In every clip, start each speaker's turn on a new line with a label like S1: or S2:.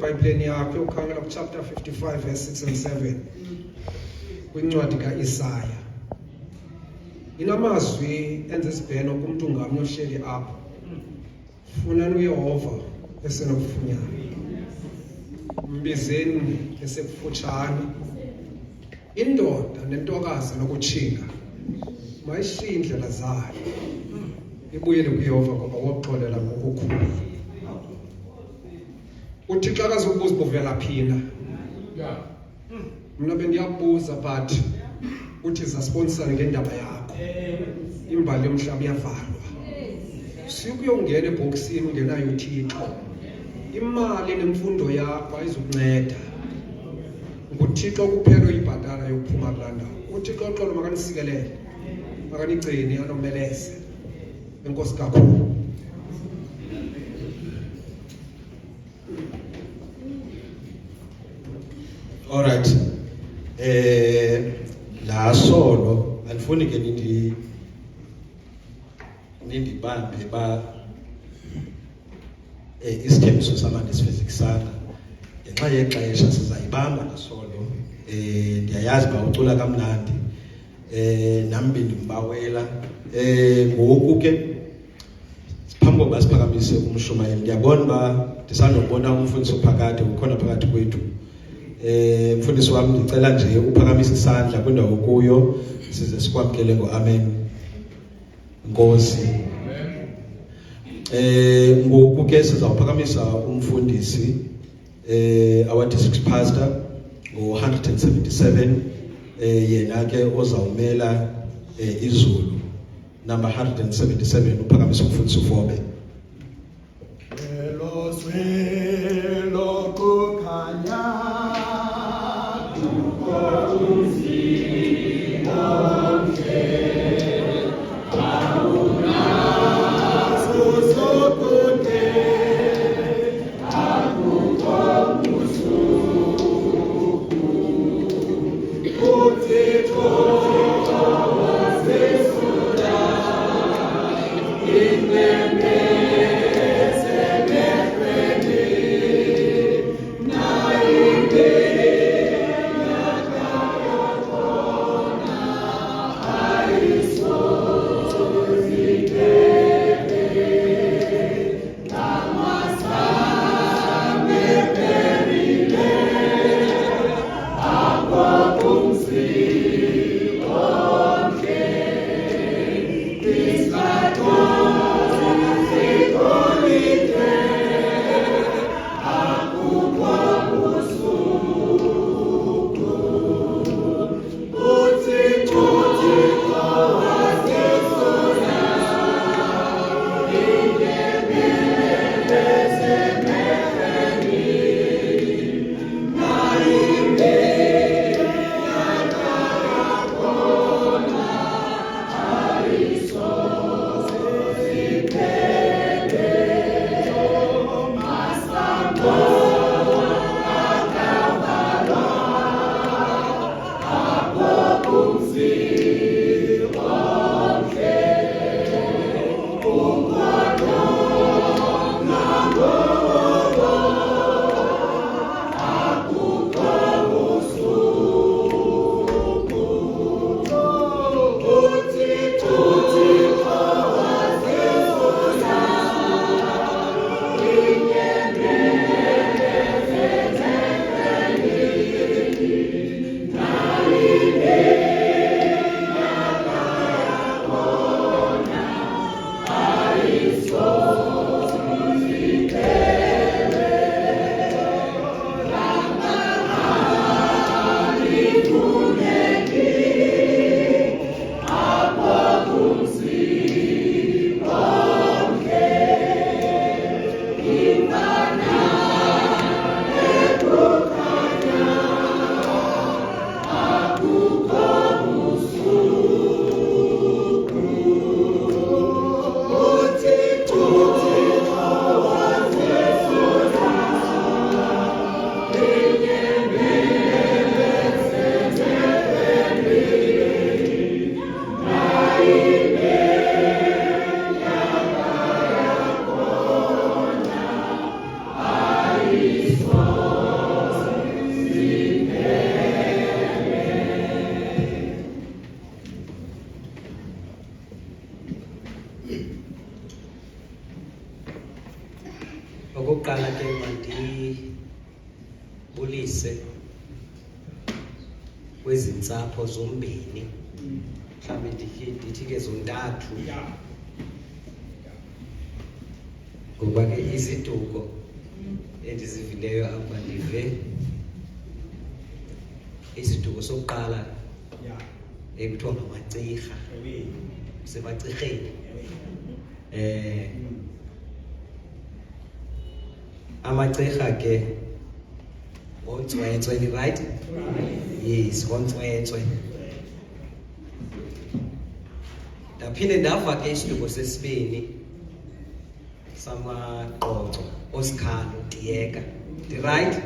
S1: eBhayibhelini yakho ukhangela chapter 55 verse 6 and 7 kwincwadi kaIsaya. Inamazwi enze isibheno kumuntu ngamnye ohleli apha. Funani uYehova esenokufunyana. Mbizeni esekufutshane. Indoda nentokazi nokutshinga mayishiye indlela zayo. Ibuyele kuYehova ngoba woxolela ngokukhulu. Uthixo akazukubuza buvela phina. Mina bendiyakubuza but uthi zasponsorane ngendaba yakho. Imbali yomhlaba iyavalwa. Sikuyongena eboxini ungenayo uThixo. Imali nemfundo yakho ayizukunceda. UThixo kuphela uyibhatala yokuphuma kulanda. UThixo uxolo makanisikelele. Makanicini anomeleze. Enkosi kakhulu.
S2: All right. La solo alifuni ke nindibambe ba isithembiso samanje sifiziksana ngenxa yexesha sizayibamba la solo. Ndiyayazi ba ucula kamnandi. Nami bendimbawela ngoku ke phambi kokuba siphakamise umshumayeli ndiyabona ba ndisandobona umfundisi ophakathi ukhona phakathi kwethu. Mfundisi wami ndicela nje uphakamise isandla kwindawo kuyo size sikwamkele ngoamen. Nkosi. Ngoku ke sizawuphakamisa umfundisi our district pastor ngo177 yena ke ozawumela iZulu number 177 uphakamisa umfundisi uFobe.
S3: Lo swelo kukhanya
S4: Christ. uyise kwezintsapho zombini mhlawumbe ndithi ke zontathu ngoba ke iziduko endizivileyo apha ndive isiduko sokuqala ekuthiwa ngamacirha sebacirheni amacirha ke ngoNtswetswe, right? Yes, ngoNtswetswe. Ndaphinde ndava ke isiduko sesibini samaqoqo Osikhalo Diyeka, right?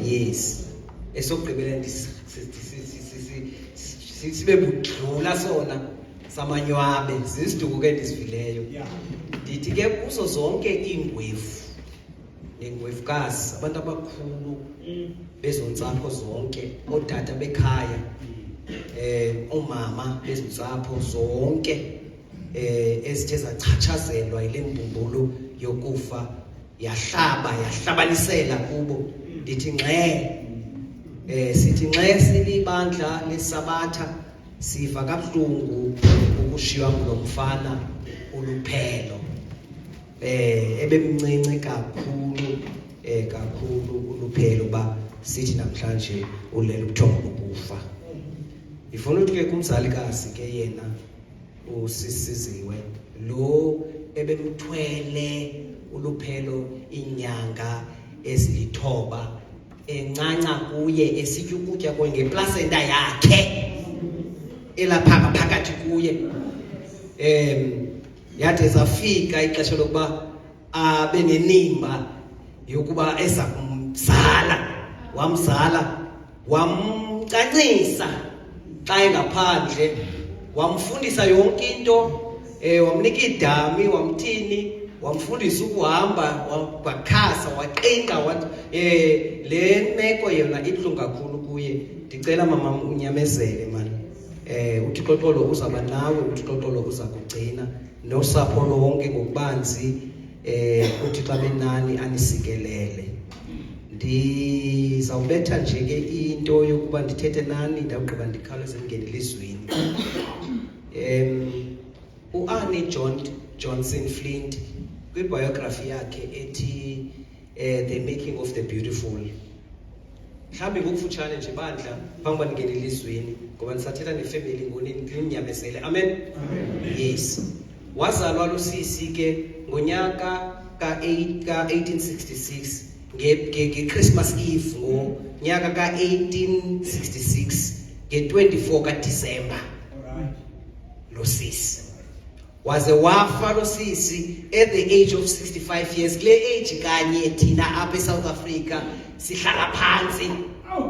S4: Yes. Esokugqibela sibe budlula sona samanywabe zisiduko ke ndisivileyo. Ndithi ke kuzo zonke iingwevu nengwevukazi abantu abakhulu bezontsapho zonke, odada bekhaya, omama bezintsapho zonke ezithe zachatshazelwa yile mbumbulu yokufa yahlabanisela kubo. Ndithi sithi silibandla leSabatha siva kabuhlungu ukushiywa ngulo mfana uLuphelo ebemncinci kakhulu uLuphelo ba sithi namhlanje ulele ubuthongo bokufa. Ifuna ukuthi ke kumzalikazi ke yena uSisiziwe lo ebemthwele uLuphelo inyanga ezilithoba encanca kuye esitya ukutya ngeplasenta yakhe elapha phakathi kuye. Yathi zafika ixesha lokuba abe nenimba yokuba eza kumzala, wamcancisa xa engaphandle, wamfundisa yonke into, wamnika idami, wamthini, wamfundisa ukuhamba, wakhasa, waqinga, le meko yona ibuhlungu kakhulu kuye. Ndicela mama unyamezele man. uThixo uzaba nawe, uThixo uza kugcina nosapho lonke ngokubanzi, uThixo abenani anisikelele. Ndizawubetha nje ke into yokuba ndithethe nani ndawugqiba ndikhawuleze ndingene elizweni. uAnnie Johnson Flint kwibiography yakhe ethi The Making of the Beautiful, mhlawumbi ngokufutshane nje bandla phambi ndingene elizweni ngoba ndisathetha nefamily ngoninyamezele. Amen. Yes. Wazalwa luSisi ke ngonyaka ka-1866 nge-Christmas Eve ngonyaka ka-1866 nge-24 kaDisemba. Losisi waze wafa losisi at the age of 65 years. Kule age kanye thina apha eSouth Africa sihlala phansi,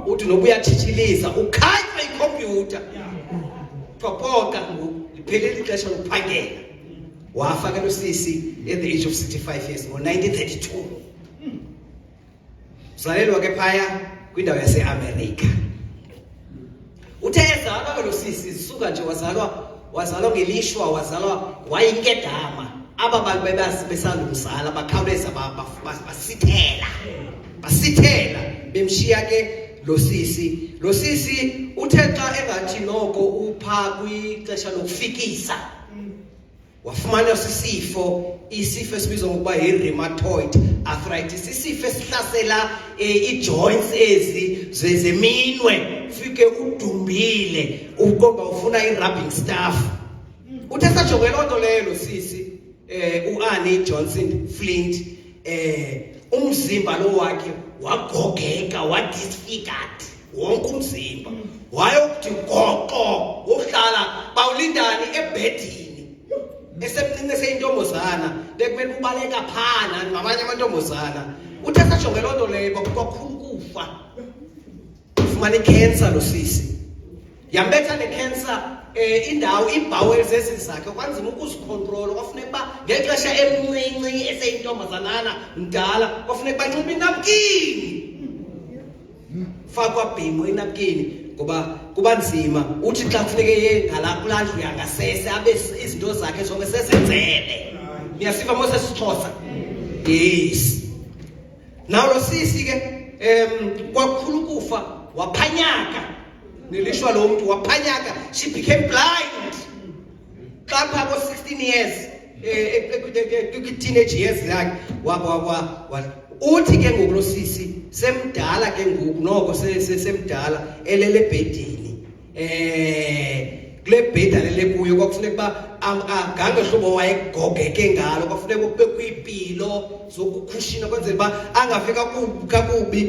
S4: uthi nobuya thithiliza ukhatywa ikhompyutha phopoka liphelele ixesha lokuphangela. Wafa ke losisi at the age of 65 years ngo-1932. Uzalelwa ke phaya kwindawo yaseAmerica. Uthe ezalwa ke losisi zisuka nje wazalwa ngelishwa, wazalwa wayinkedama. Aba bantu bebesalumzala bakhawuleza basithela bemshiya ke losisi. Losisi uthe xa engathi noko upha kwixesha lokufikisa wafumana isifo esibizwa ngokuba yi-rheumatoid arthritis, isifo esihlasela i-joints ezi zeminwe, ufike udumbile uqoba ufuna i-rubbing staff. Uthe sajonge loo nto leyo losisi uAnnie Johnson Flint, umzimba lo wakhe wagogeka, wadisfigured wonke umzimba, wayokuthi goqo wohlala bawulindani ebhedini esemncinci eseyintombazana bekumele ubaleka phana ngamanye amantombazana. Uthe sajonge loo nto leyo kwakukhulu kufa, ufumana ikhensa losisi, yambetha nekhensa indawo iibhaweli zezi zakhe kwanzima ukuzikhontrola. Kwafuneka uba ngexesha emncinci eseyintombazanana mdala kwafuneka banxiba inapkini, fakwa bhinqo inapkini ngoba kuba nzima. Uthi xa kufuneke ye kulaa ndlu yangasese abe izinto zakhe zonke sezenzele. Niyasiva mose sixhosa? Yes. Naw losisi ke kwakhulu kufa waphanyaka nilishwa lo muntu waphanyaka she became blind xa phaa ko-16 years kwi-teenage years yakhe uthi ke ngoku lo sisi semdala ke ngoku noko semdala elele ebhedini kule bhedi alele kuyo kwakufuneka uba agange hlobo wayegogeke ngalo kwafuneka kube kwiimpilo zokukhushina kwenzela uba angafi kakubi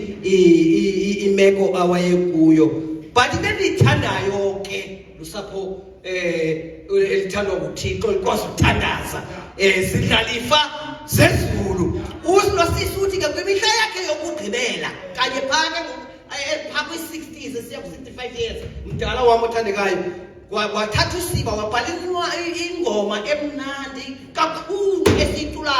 S4: imeko awayekuyo but into endiyithandayo ke lusapho elithandwa nguThixo likwazi ukuthandaza zidlalifa zezulu usilosisi uthi ke kwimihla yakhe yokugqibela kanye phaa kwi-60s esiya ku-65 years mdala wam othandekayo wathatha usiba wabhala ingoma emnandi kakhulu esiyicula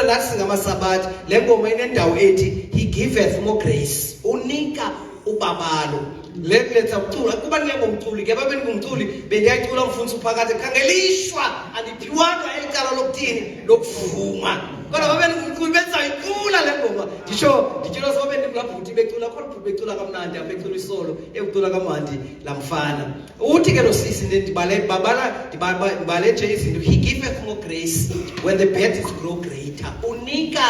S4: nathi singamasabathi le ngoma inendawo ethi he giveth more grace unika ubabalo letha ucula kuba ngengomculi ke babe ngumculi bendiyacula umfundisi uphakathi khangelishwa andiphiwanga elicala lokuthini lokuvuma kodwa babe ngumculi benzayicula le ngoma nditshilo sobe ndimlabhuti becula khona ubhuti becula kamnandi abecula isolo ekucula kamandi lamfana uthi ke lo sisi ndibale nje izinto he giveth more grace when the burdens grow greater unika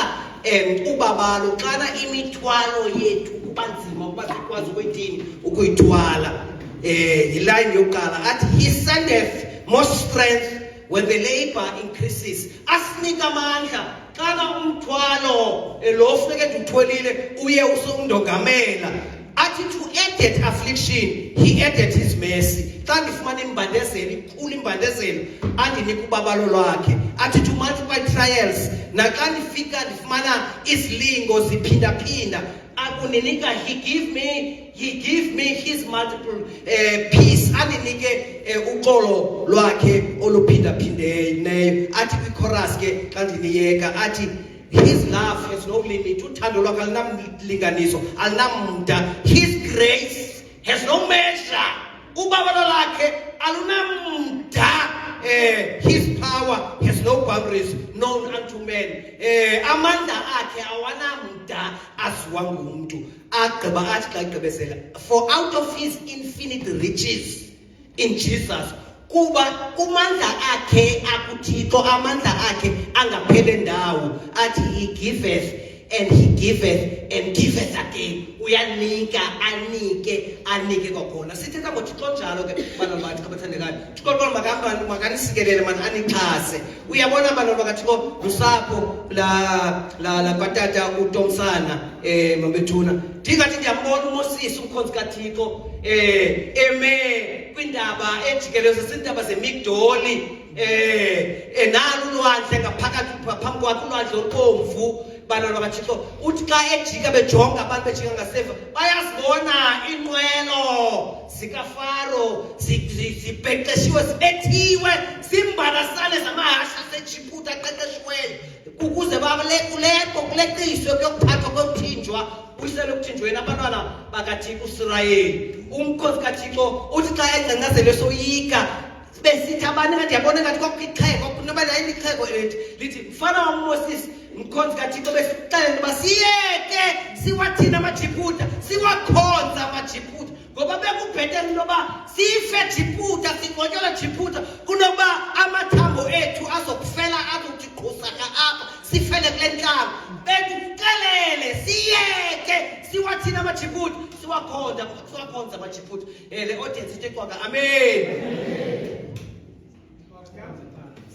S4: ubabalo xana imithwalo yethu kubanzima ukuba sikwazi ukwethini ukuyithwala yiline yokuqala athi he sendeth more strength when the labor increases asinika amandla xana umthwalo lo funeke ndiwuthwelile uye usondongamela athi to added affliction he added his mercy xa ndifumana imbandezelo ikhulu imbandezelo andinika ubabalo lwakhe athi to multiply trials naxa ndifika ndifumana izilingo ziphindaphinda akuninika he give me his multiple peace andinike uxolo lwakhe oluphindaphindeneyo athi kwichorus ke xa ndiniyeka athi his love has no limit uthando lwakhe alinamlinganiso alinamda his grace has no measure ubabalo lakhe alunamda his power has no boundaries known unto men amandla akhe awanamda aziwa ngumntu agqiba athi xa igqibezela for out of his infinite riches in Jesus kuba kumandla akhe akuthixo amandla akhe angaphele ndawo athi he giveth and he giveth and giveth again uyanika anike kwakhona sithetha ngoThixo njalo ke bana bathi abathandekayo Thixo makanisikelele manje anixhase uyabona bana bakaThixo lusapho la kwatata uTomsana mabethuna ndingathi ndiyambona uMoses umkhonzi kaThixo eme kwindaba ejikeleza sindaba zeMigdoli enalo ulwandle ngaphakathi phambi kwakhe ulwandle olubomvu bantwana bakaThixo uthi xa ejika bejonga abantu bejika ngaseva bayazibona inqwelo zikaFaro zibhexeshiwe zibethiwe zimbalasane zamahashe aseJibuti aqeqeshiweyo ukuze kuleqiswe kuyokuphathwa kwekuthinjwa uyisele ukuthinjweni abantwana bakaThixo uIsrayeli umkhosi kaThixo uthi xa engcangcazelo soyika besithi abantu ndiyabona ngathi kwakuixhego kunoba layilixhego lithi mfana waMoses umkhonzi kaThixo besixelele uba siyeke siwathina amaJibuta siwakhonza amaJibuta ngoba bekubhetele intoba sife Jibuta singcwatyelwe Jibuta kunoba amathambo ethu azokufela azokuthi qhusaka apha sifele kule ntlango bekuxelele siyeke siwathina amaJibuta siwakhonza amaJibuta le audience ithi kwaka amen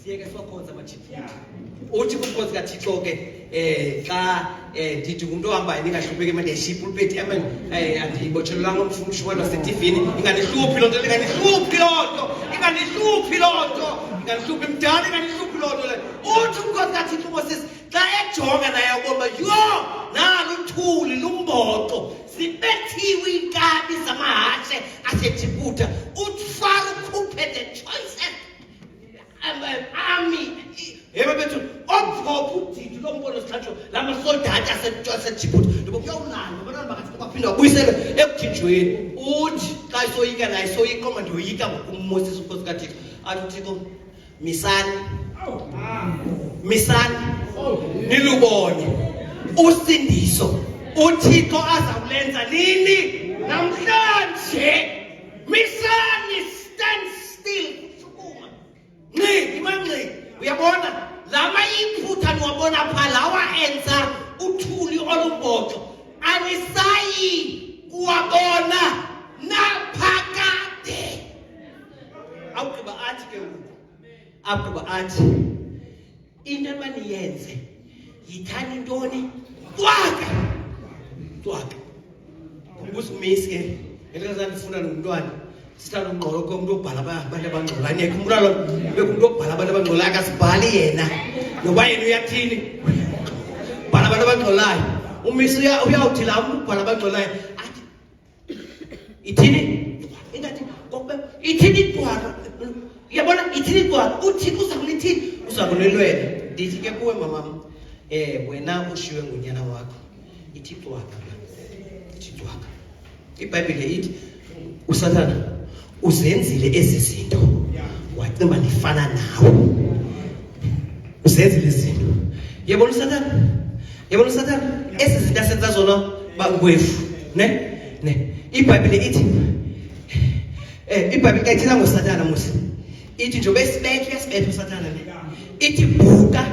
S4: siyeke siwakhonza amaJibuta uthi kumkhosi kaThixo ke xa ndithi umuntu ohambayo ningahlupeki manje eshipulpeti andiyibotshelelanga umshwana wasetivini inganihluphi loo nto inganihluphi loo nto mdala inganihluphi loo nto le uthi umkhosi kaThixo Moses xa ejonga naye ubona yho nalo uthuli lumboxo zibethiwe iinkabi zamahashe aseJibuta uthi Faro ukhuphe the choicest army bethu ophopha udidi lombono sithatho lamasoldati aseJibuti ngoba kuyawulanda abantwana bakathi baphinda babuyisele ekuthinjweni uthi xa isoyika naye soyikaoma ndiyoyika ngokuMoses umkhosi kaThixo athi uThixo misani nilubone usindiso uThixo azawulenza nini namhlanje. Misani, stand still. Sukuma. Nqi, imanqi. Uyabona? Lama iphutha niwabona pha lawa enza uthuli olumboxo. Anisayi kuwabona naphakade. Awugqiba athi ke ngoku. Awugqiba athi into emaniyenze yithani intoni? Twaka. Kumbuza umisi ke. Elikaza ndifuna nomntwana. Sithanda ungqolo komuntu obhala abantu abangcola. Nekhumbula lo bekumuntu obhala abantu abangcola akasibhali yena. Noba yena uyathini? Bhala abantu abangcolayo. Umisi uyawuthi la umuntu ubhala abangcolayo. Athi ithini? Ingathi kokube ithini twaka. Uyabona ithini twaka? Uthi uzakulithini? Uzakulelwela. Ndithi ke kuwe mamam. Wena ushiwe ngunyana wakho. Ithi twaka. Ithi twaka. iBhayibhile ithi uSathana uzenzile ezi zinto wacimba ndifana nawe. Uzenzile izinto. Yebona uSathana ezi zinto asenza zona bangwefu ne iBhayibhile ithi iBhayibhile ithina ngoSathana musi ithi njobe sibethe uSathana ne ithi bhuqa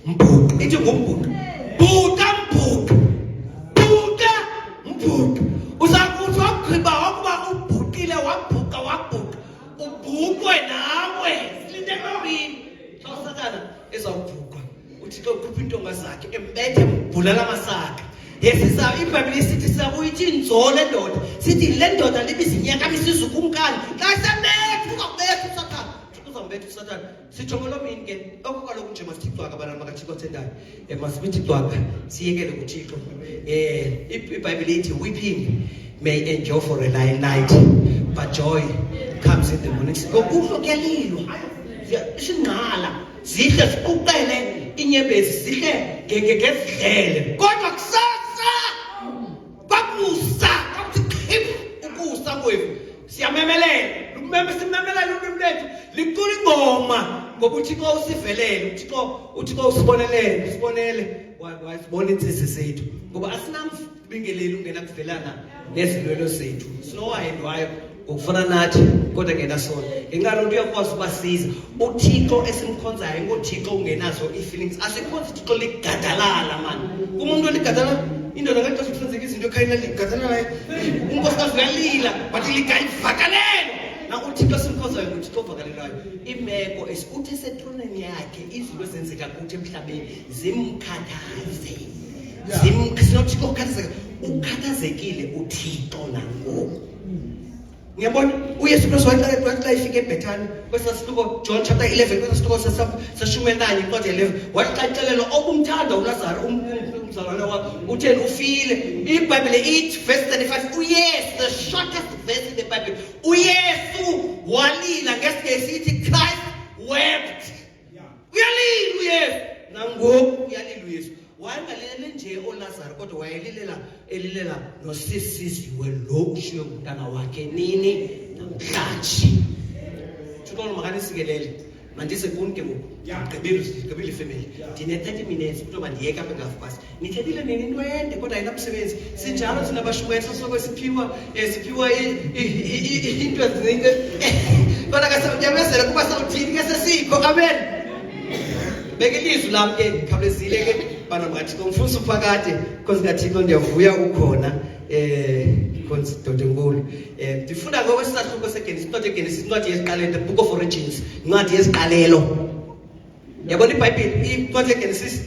S4: mbhuqa ithi ngumbhuqa bhuqa mbhuqa uzakuthi wagqiba wakuba ubhuqile wabhuqa ubhuqwe nawe silinde emabini xa uSathana ezawubhuqa uThixo ukhupha intonga zakhe embethe embhulala amasaka. Yesisa iBhayibhile isithi sakuyithi inzolo endoda sithi le ndoda libizinyakamisa izukumkani xa semnethu uzambetha uSathana sijongelo mini ke okukaloku nje masithixwaka abantwana bakaThixo thendayo masibithi twaka siyekele kuThixo. iBhayibhile ithi weeping may endure for a night but joy comes in the morning. Ngokuhlwa kuyalilwa singqala zihle siquqele inyembezi zihle ngezidlele kodwa kusasa bakusa akuthi ukusa kwethu siyamemelela simemelela ulimi lethu liqula ingoma ngoba uThixo usivelele uThixo usibonele wasibona insizwe zethu ngoba asinambingeleli ungena kuvelana nezilwelo zethu sinowayendwayo ngokufana nathi kodwa ngena sona ngenxa lonto uyakwazi ubasiza uThixo esimkhonzayo ngoThixo ungenazo feelings asikhonza uThixo ligadalala mani umuntu oligadalala indoda ngathi usenzeka izinto ekhayina ligadalala unkosikazi uyalila but ligayivakalelo na uThixo esimkhonzayo ngoThixo ovakalelayo imeko esikuthi esethroneni yakhe izinto ezenzeka kuthi emhlabeni zimkhathaze sinothixo ukhathazekile uThixo nangoku. Ngiyabona uYesu Kristu wathi ifike eBhethani kwesasihluko John chapter 11 kwesasihluko sashumi-9 incwadi 11 wathi xa ixelelwa obumthanda uLazaro umzalwane wakhe utheni ufile. iBhayibhile ithi verse 35 uYesu the shortest verse in the Bible uYesu walila ngesingesi ithi Christ wept. Uyalila uYesu nangoku uyalila uYesu wayengalilele nje oLazaro kodwa wayelilela nosisiwe lo ushiwe ngumntana wakhe nini namhlanje. Thixo makanisikelele mandise kuni ke ngoku gqibile ifamily ndine 30 minutes kutoba ndiyeka apha ngafukasi nithethile nini into ende kodwa ayinamsebenzi sinjalo thina bashumayela soko siphiwa into ezinike kodwa kasawunyamezela kuba sawuthini ke sesikho amen. Beke ilizwi lami ke khawulezile ke bana baThixo ngifuna uphakade because ngaThixo ndiyavuya ukhona konsidodenkulu ndifunda ngokwesahluko seGenesis incwadi yesiqalelo the book of origins incwadi yesiqalelo. Yabona iBhayibhile incwadi yeGenesis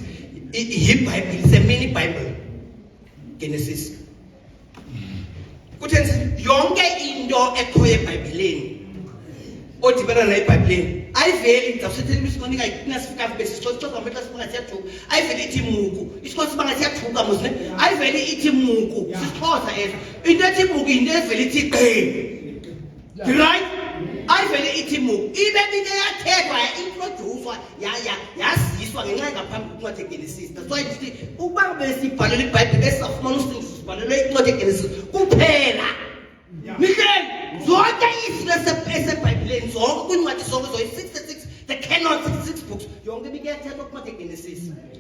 S4: iBhayibhile is a mini Bible. Genesis kuthi yonke into ekhoyo eBhayibheleni odibana nayo eBhayibheleni ayiveli ngizawusethela imisikhonika inasifika besisixoxa ngamehla sibanga siyathuka ayiveli ithi muku isikhosi sibanga siyathuka musine ayiveli ithi muku sisixhosa ezo into ethi muku into eveli ithi qe right ayiveli ithi muku ibe into yathethwa yaintroducewa yaziswa ngenxa ngaphambi kwencwadi yeGenesis. That's why ndithi ukuba besibhalela iBhayibhile esafumana usindiso sibhalelwe incwadi yeGenesis kuphela Mihleli zonke izinto eseBhayibheleni zonke kwincwadi zonke zoyi 66 the canon 66 books yonke bike yathethwa kuncwadi yeGenesis.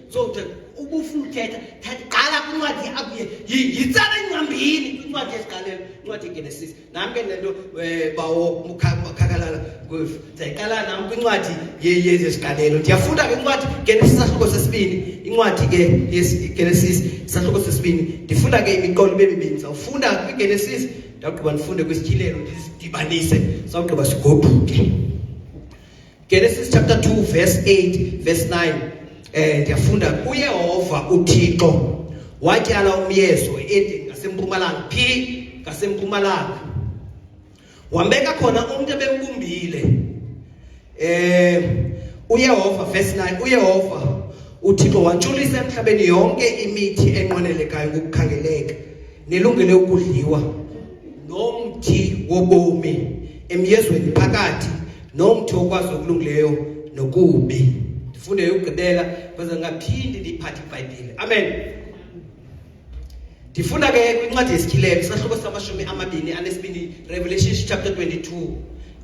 S4: So ubufuna uthetha qala kwincwadi abuye yitsala encambini kwincwadi yesiqalelo incwadi yeGenesis nami ke nento bawo mukhakalala kwefu zayiqala nami kwincwadi yesiqalelo ndiyafunda ke incwadi Genesis isahluko sesibini incwadi ke yeGenesis isahluko sesibini ndifunda ke imiqolo bemibini sawufunda kwiGenesis ndaqhuba ndifunde kwisityhilelo ndidibanise sawugqiba sigoduke Genesis chapter 2 verse 8 verse 9 ndiyafunda uYehova uThixo watyala umyeso endini ngasempumalanga ngasempumalanga wambeka khona umuntu ebembumbile uYehova verse 9 uYehova uThixo wantshulisa emhlabeni yonke imithi enqwenelekayo ngokukhangeleka nelungele ukudliwa nomthi wobomi emyezweni phakathi nomthi okwazi okulungileyo nokubi ndifunde ukugqibela because ngaphindi ndiphathe iBhayibhile amen ndifunda ke kwincwadi yesityhilelo isahluko samashumi amabini anesibini Revelation chapter 22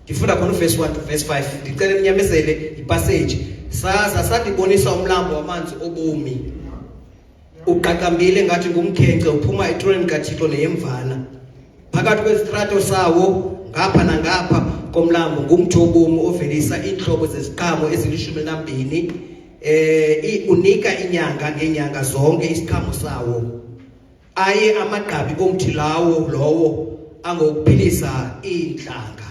S4: ndifunda khona verse 1 to verse 5 ndicela ninyamezele ipassage sandibonisa umlambo wamanzi obomi uqaqambile ngathi ngumkhenkce uphuma etronini kaThixo neyemvana phakathi kwezitrato sawo ngapha nangapha komlambo ngumthi wobomi ovelisa inhlobo zeziqhamo ezili12 unika inyanga ngenyanga zonke isiqhamo sawo aye amagqabi omthi lowo angokuphilisa inhlanga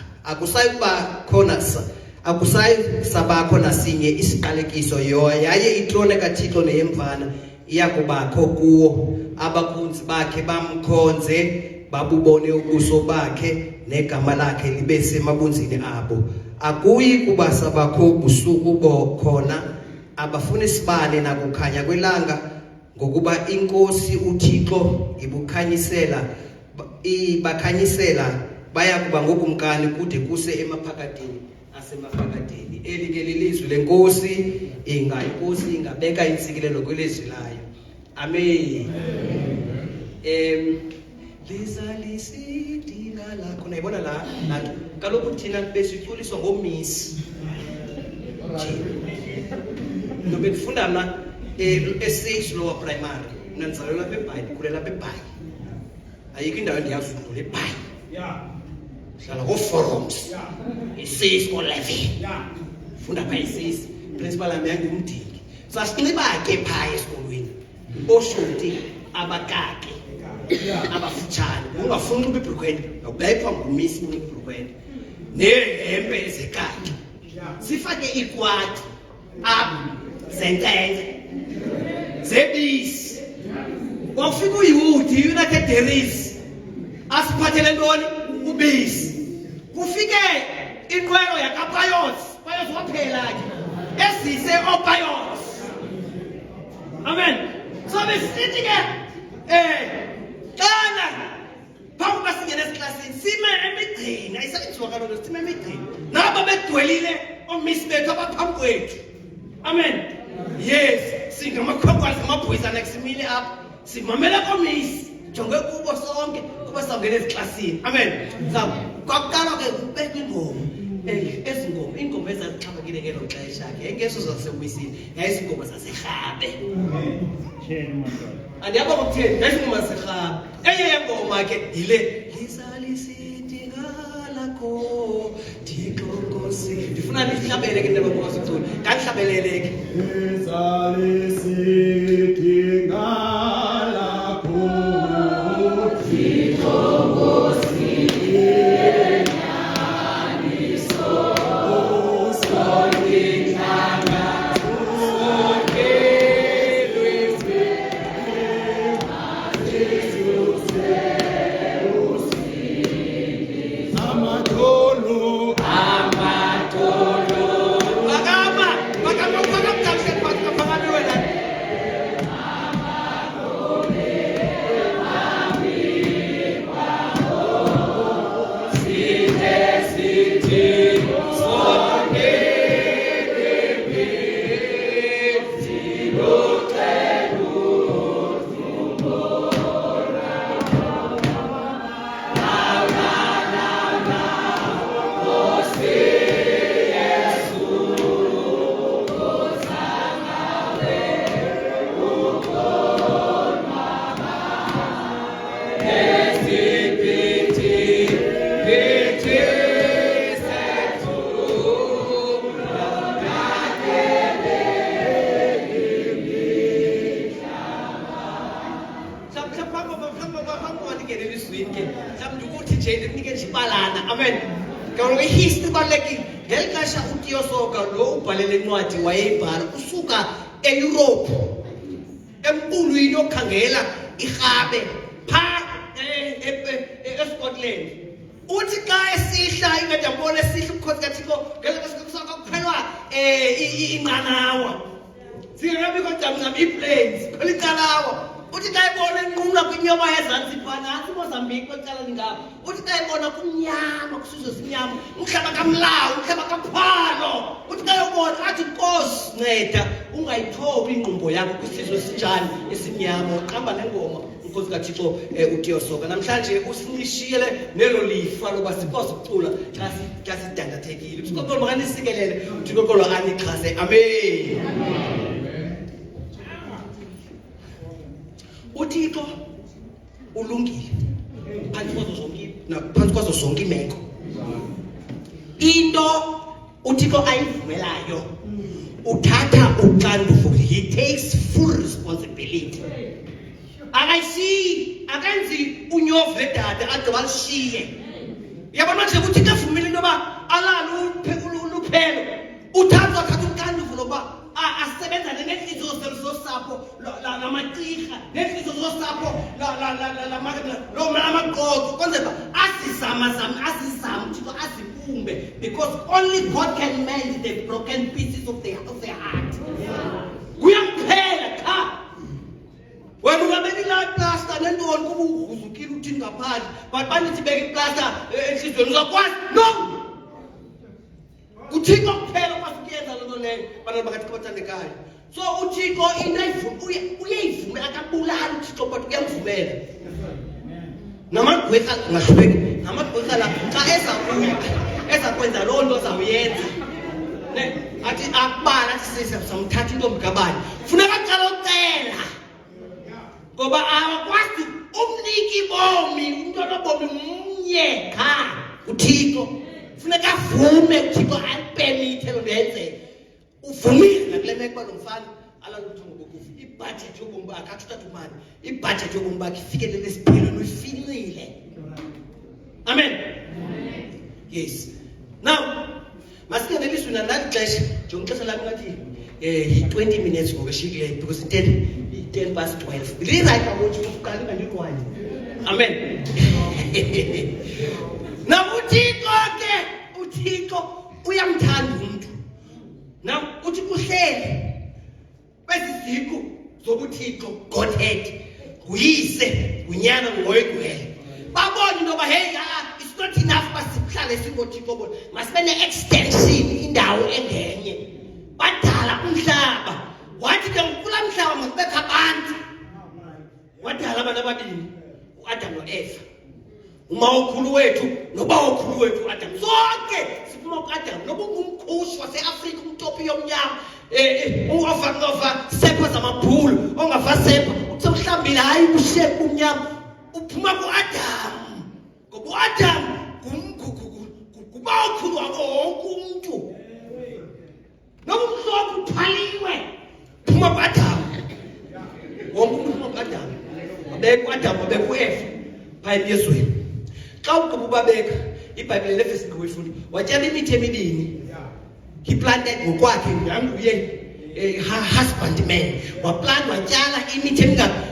S4: akusayisabakho nasinye isiqalekiso yaye itrone kaThixo neyemvana iyakubakho kuwo abakhonzi bakhe bamkhonze babubone ubuso bakhe negama lakhe libe semabunzini abo akuyi kuba sabakho busuku bokhona abafuna isibane nakukhanya kwelanga ngokuba inkosi uThixo ibakhanyisela baya kuba ngokumkani kude kuse emaphakadeni asemafakadeni elike lilizwi lenkosi inkosi ingabeka insikilelo kwelizwi layo amen lisidinga lakho nayibona la kaloku thina besithuliswa ngomisi nobe kufunda mna e6 lower primary nanizalelwa lapha eBhayi ndikhulela lapha eBhayi ayikho indawo endiyazi udlula eBhayi hlala ko-forums i6 ko-11 funda phaa i6 principal ami yangumdingi sasinxiba ke phaa esikolweni oshoti abakake abafutshane ungafuni uba ibhrukhweni awubethwa ngumisi ibhrukhweni nehempe ezekaki sifake ikwati apha zentente zebisi kwafika uyihudi United Dairies asiphathele ntoni ubisi kufike inqwelo yakapayos waphela ke ezise opayos amen so besithi ke xana phambi koba singena esiklasini sime emigcini ayisayenziwa kaloku sime emigcini naba bedwelile omisi bethu abaphambi kwethu amen yes singamakhwankwazi amabhoyisana kusimile apha simamela komisi jonge kubo sonke kuba sawungena eziklasini amen kwakuqala ke kubekwa ingoma ezingoma ingoma ezazixhaphakile ngelo xesha ke engeso zasewisini yayizingoma zaserhabe andiyapha kokutheni yayizingoma zaserhabe enye yengoma ke yile lisalisidinga lakho Thixo Nkosi ndifuna ndihlabele ke into abakhona sicula kandihlabelele ke lisalisidinga lakho Thixo Nkosi bangwanikelela iswini ke mhlawumbe ukuthi nje ndinike nje ibalana amen kaloku ihistory ibalulekile ngeli xesha uTiyo Soga lo ubhalele incwadi wayeyibhala usuka eEurope emqulwini yokukhangela irhabe pha eScotland uthi xa esihla ingade yabona esihla umkhosi kaThixo ngelo xesha kukhwelwa inqanawa zingabikho jamzam iplanes khona inqanawa uthi xa ibona inqumla kwinyoma yeZanzibar nantsi Mozambique kwecaleni ngapha uthi xa ibona kumnyama kusizwe simnyama umhlaba kaMlawu umhlaba kaPhalo uthi xa ubona athi Nkosi nceda ungayithobi ingqumbo yakho kwisizwe sinjani esimnyama uqamba nengoma Nkosi kaThixo uTiyo Soga namhlanje usinishiyele nelo lifa loba sikwazi ukucula xa sidandathekile uSikokolo makanisikelele uSikokolo anixhase amen uThixo ulungile phansi kwazo zonke imeko into uThixo ayivumelayo uthatha uxanduva he takes full responsibility akenzi unyovu ledada agqiba lishiye yabona nje ukuthi kavumile into yoba alala luphelo uthatha uxanduva loba asebenzane neentliziyo zosapho lamagqirha neentliziyo zosapho lamaqoqo kwenzela uba azizame uthixo azibumbe because only God can mend the broken pieces of the heart kuyamphela cha wena ungabeka ilaplasta nentoni kuba uguzukile uthini ngaphandle but banithi beka iplasta enhliziyweni uzakwazi no uThixo kuphela kwasikuyenza lento leyo bantwana bakaThixo bathandekayo so uThixo into uyayivumela akabulali uThixo but uyamvumela namagqwetha ngahlubeki namagqwetha la xa ezakwenza loo nto zawuyenza athi akubala athi samthatha intombi kabani funeka aqala ucela ngoba awakwazi umniki bomi umntwana bomi mnye qha uThixo funeka avume uThixo ayipermite lo nto yenzeke uvumile nakule meko uba lo mfana alalutho ngokufa ibhajethi yobomi bakhe athi uthatha umali ibhajethi yobomi bakhe ifikelele esiphilweni uyifinile amen yes now masikengeliswe nalali xesha njengexesha lami ngathi 20 minutes ngoku eshiyileyo because 10 past 12 lirayithi ukuthi uqala ingandikwayo amen na uThixo uyamthanda umuntu na uthi kuhlele beziziko zobuThixo Godhead uyise unyana ngoyigwele babona into ba hey it's not enough basihlale singoThixo bona masibe ne-extension indawo engenye badala umhlaba wathi ke ngikula mhlaba masibekho abantu wadala abantu ababili uAdam noEva umakhulu wethu nobakhulu wethu Adam sonke siphuma kuAdam noba ungumkhushi waseAfrika umtopi yomnyama ungava sepha zamabhulu ongava sepha usemhlambile hayi kushepu umnyama uphuma kuAdam ngoba uAdam kubakhulu wako wonke umuntu noba umhlophe uthwaliwe phuma kuAdam wonke umuntu phuma kuAdam abekuAdam abekuEva phaya ezweni xa ugqiba ubabeka iBhayibhile leFirst ngiyifunda watyala imithi emibini he planted ngokwakhe nganguye husbandman waplant watyala imithi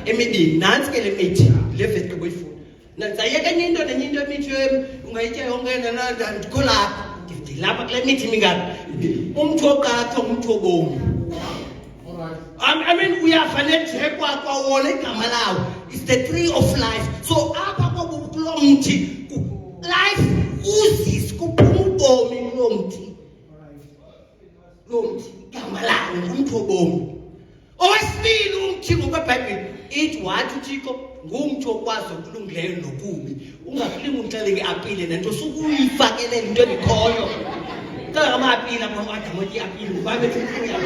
S4: emibini nantsi ke le mithi leFirst ngiyifunda nantsayeka enye into nenye into imithi ungayitya yonke ndikho lapha ndilapha kule mithi mingapi umthi woqatha umthi wobomi I mean uyafa nejekwa kwawona igama lawo is the tree of life so apha kulo mthi life uzis kuphuma ubomi lo mthi igama lawo umthi wobomi owesibili umthi ngokweBhayibhile ithi wathi uThixo ngumthi okwazi ukulungileyo nokubi ungaphili umxeleke apile nento sukuyifakelela into engikhoyo cela ngamapila apha Adam othi apile ubabe ukuya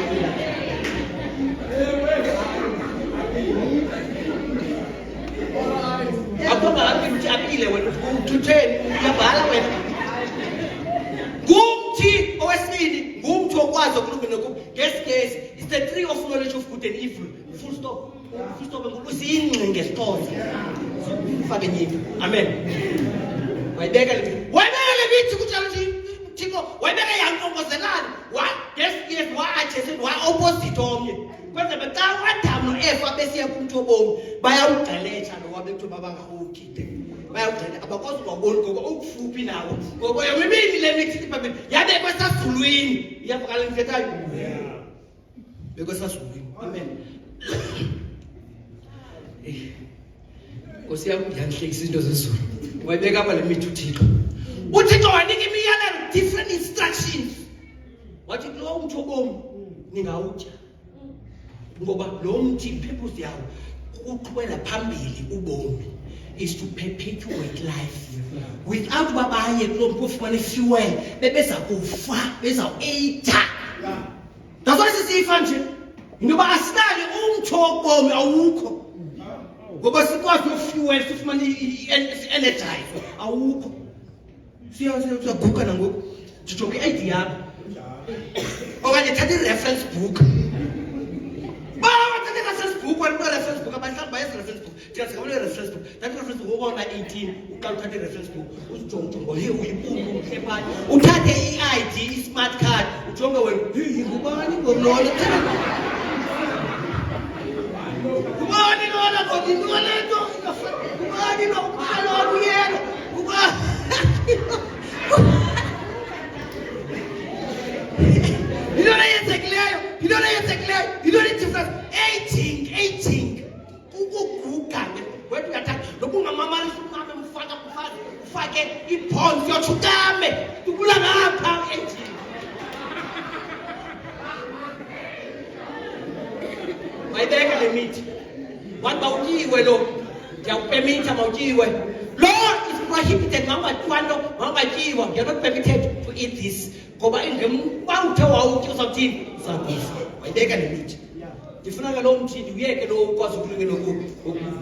S4: Apoka apile apile wena uthutheni uyabhala wena ngumthi owesibili ngumthi okwazi ukulunga nokubi ngesikesi is the tree of knowledge of good and evil full stop umfisto usiyingcinge ngesixhosa ufake nyika amen wayibeka le bithi kutshela Thixo wayibeka yankongozelana yes wa-adjacent wa-opposite omnye kwenza xa uAdamu noEva besiya kumntu obomi bayawugxeletsha nowabethu babangahogide bayawugxele abakwazi ukubona ngoba ukufuphi nawo ngoba yomibili le mithi ibhayibheli yabekwe sasizulwini iyavakala ngithethayo bekwe sasizulwini amen Nkosi yami yangihlekisa izinto zezulu wayibeka apha le mithi uThixo wanika imiyalelo different instructions wathi lo mthi obomi ningawutya ngoba lo mthi purpose yawo ukuqhubela phambili ubomi is to perpetuate life without babaye kulo mntu ofumana fuel bebeza kufa bezawueitha that's why sisifa nje ngoba asinali umthi obomi awukho ngoba sikwazi ufuel sifumana i-energize awukho siyaguga nangoku jijonge i-ID yakho okanye thatha i-reference book bathatha i-reference book wena reference book abahlali bayeza reference book ndiyazikabona i-reference book thatha i-reference book ukona 18 uqala uthatha i-reference book uzijonge he uyibumba umhlephayo uthathe i-ID i-smart card ujonge wena ngubani ngomlolo ngubani lona ngobinolento ngubani nokuqala wabuyela Yilona difference aging ukuguga wethu uyathatha lokhu ngamamali uqame ufake ibonds yothukame ukula ngapha aging wayibeka le mithi wathi bawutyiwe lo ndiyakupermita bawutyiwe lo is prohibited mangatyiwa you're not permitted to eat this ngoba ingewawuthe wawutya uzawuthini uzakufa wayibeka le mithi ndifuna ke lo mthi uyeke lo ukwazi ukulungela ngoku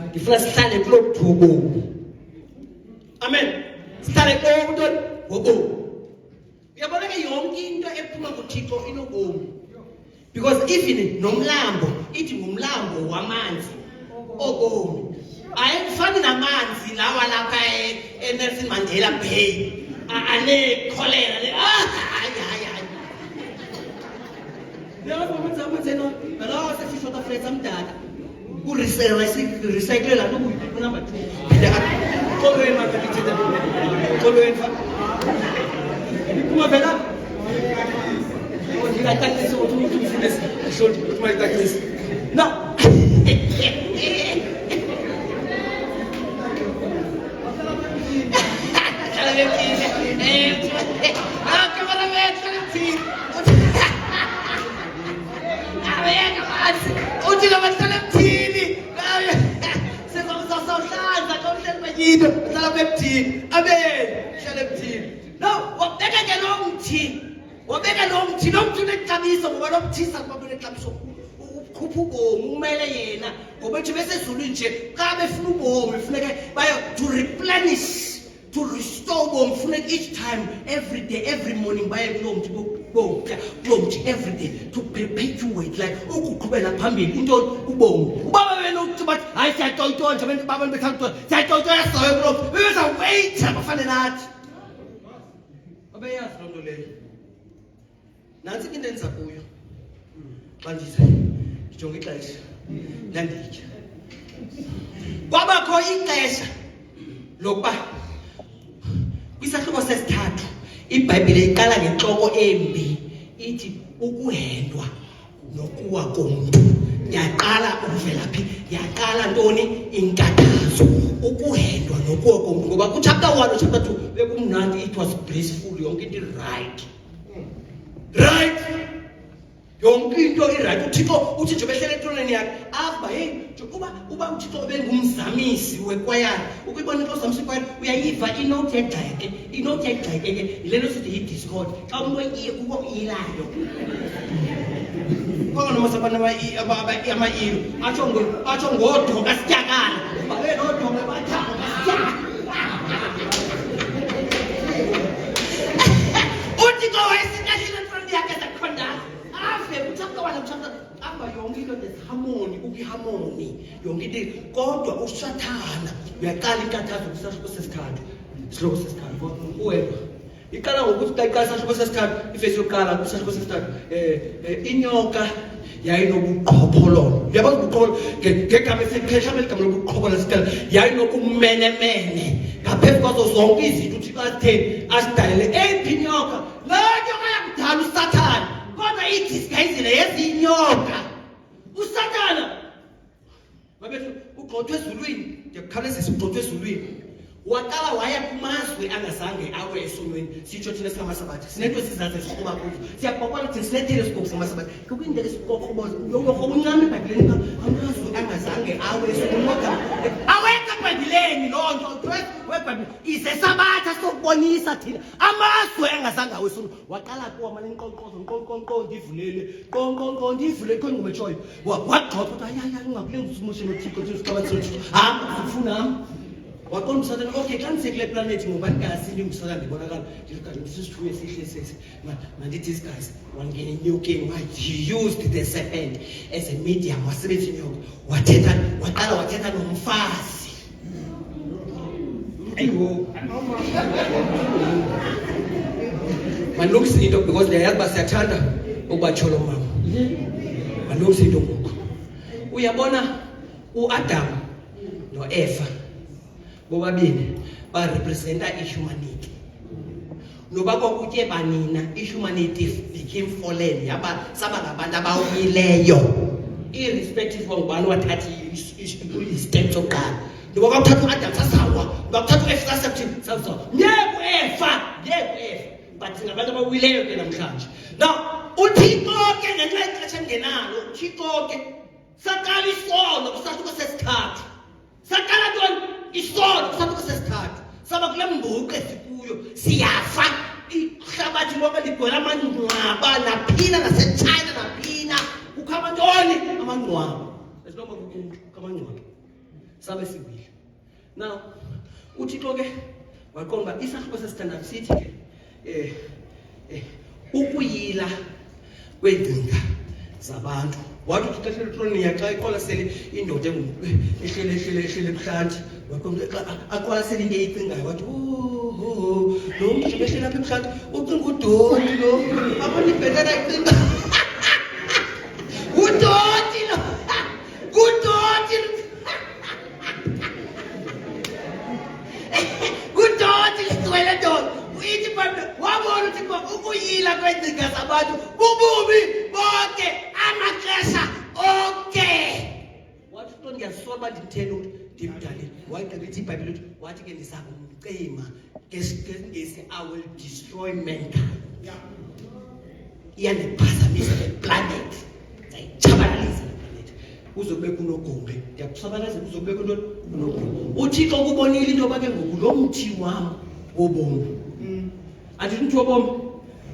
S4: ndifuna sihlale kulo mthubo amen sihlale kulo mntu ngobomi uyabona ke yonke into ephuma kuThixo inobomi because even nomlambo ithi ngumlambo wamanzi obomi ayifani namanzi lawa lapha eNelson Mandela Bay ane cholera le Labo mtsamazeno balawa sefisho ta fletsa mdaka ku recycle la no kuna batho kolwe makatithe kolwe fa kuma bela I got this or to finish. I showed you my this. Now, wabeka lo mthi nexabiso ngoba lo mthisa kuba nexabiso ukhupha ubomi umele yena ngoba ethi bese ezulwini nje xa befuna ubomi funeka bayo to replenish to restore ubomi funeka each time every day every morning baye kulo mthi bokutya kulo mthi every day to perpetuate like ukuqhubela phambili into ubomi ubaba wena uthi bathi hayi siyatoyitontja abantu baba bethatha siyatoyitoya sawe kulo beza wait abafane nathi abeyazi lonto leyo nansi into enza kuyo xa ndijonge ixesha landitya kwabakho ixesha lokuba kwisahluko sesithathu iBhayibhile iqala ngentloko embi ithi ukuhendwa nokuwa komntu yaqala ukuvela phi yaqala ntoni inkathazo ukuhendwa nokuwa komntu ngoba ku chapter 1 chapter 2 bekumnandi it was blissful yonke into right yonke into right uThixo uthi nje behlele entroneni yakhe aba hey uba uThixo bengumzamisi wekwayana ukuyibona into zamisa ikwayana uyayiva inote yegxeke ilento sithi yi-discord xa umuntu oyiye kuko ilayo kona masabana ama-ilo atsho ngodonga sityakala babe nodonga bathanga uThixo wayesinyashile entroneni yakhe zakhondaza ave kuchapter 1 chapter amba yonke into there's harmony yonke iharmony yonke into kodwa usathana uyaqala inkathazo kusashoko sesithathu sihloko sesithathu uwedwa iqala ngokuthi xa iqala sashoko sesithathu ifesi yokuqala kusashoko sesithathu inyoka yayinobuqhophololo uyabona ubuqhophololo ngegama esekhesha igama lobuqhophololo sicela yayinokumenemene ngaphezu kwazo zonke izinto uthi atheni asidayele eyiphi inyoka leyo nyoka yakudala usathana kodwa idisguisile yezinyoka usathana mabethu ugxothwe ezulwini ndiyakukhawulezisa ugxothwe ezulwini waqala waya kumazwe angazange awe esonweni sitsho thina singamasabatha sinento sizaze siqhuba kuzo siyabhokwana ukuthi silethele isikoko samasabatha kukwinde isikoko uncane ebhayibhileni amazwe angazange awe esonweni aweka ebhayibhileni loo nto webhayibhile isesabatha sokubonisa thina amazwe angazange awe esonweni waqala kuwa mane nqonqozo nqonqonqo ndivulele nqonqonqo ndivulele khona ngometshoyo wagxotha ukuthi ayaya ungakulenza usimushe nothixo thina siqabathini hamba ufuna waqonda usathana okay xa ndisekule planet ngoba ndingasindi ngusana ndibonakala ndisisithume esihle sesi mandithi this guys wangena enyokeni he used the serpent as a medium wasebenzisa inyoka waqala wathetha nomfazi ayiwo manilungisa into because ndiyayazi uba siyathanda ukubatsholo mama manilungisa into ngoku uyabona uAdam noEva bobabini barepresenta ihumanity noba kwakutye banina ihumanity became fallen yaba saba ngabantu abawileyo irrespective of ubani wathatha i-step sokuqala noba kwakuthatha uAdam sasawa noba kuthatha uEva sasathini sasawa yekuEva but singabantu abawileyo ke namhlanje now uthixo ke ngenxa yexesha engenalo uthixo ke saqala isono kusashoko sesithathu saqala ntoni isono kusashoko sesithathu saba kule mbuqu esikuyo siyafa ihlabathi lonke ligcwele amangcwaba naphina naseChina naphina kukho abantoni amangcwaba esinoma kamangcwaba sabe sibili now uthixo ke waqonda isahluko sesithandathu sithi ke ukuyila kwengcinga zabantu wathi uxesha electronic xa iqwalasele indoda ehlele ebuhlanti waqonda aqwalasele into eyicingayo wathi lo mntu nje behlele apha ebuhlanti ucinga udoti lo abona ibhetera icinga udoti lo kudoti ligcwele ndoda uyithi wabona ukuthi ukuyila kwengcinga zabantu bububi bonke amaxesha onke wathi uNtoni ngiyazisola uba ndimthele ukuthi ndimdalile wayigqibithi ibhayibhile ukuthi wathi ke ndiza kumcima ngesingesi I will destroy mankind iyandiphazamisa le planet ndiyayitshabalalisa le planet kuzobe kunogombe ndiyakusabalazela kuzobe kunogombe uthixo kubonile into yoba ke ngoku lo mthi wam wobomi andithi umthi wobomi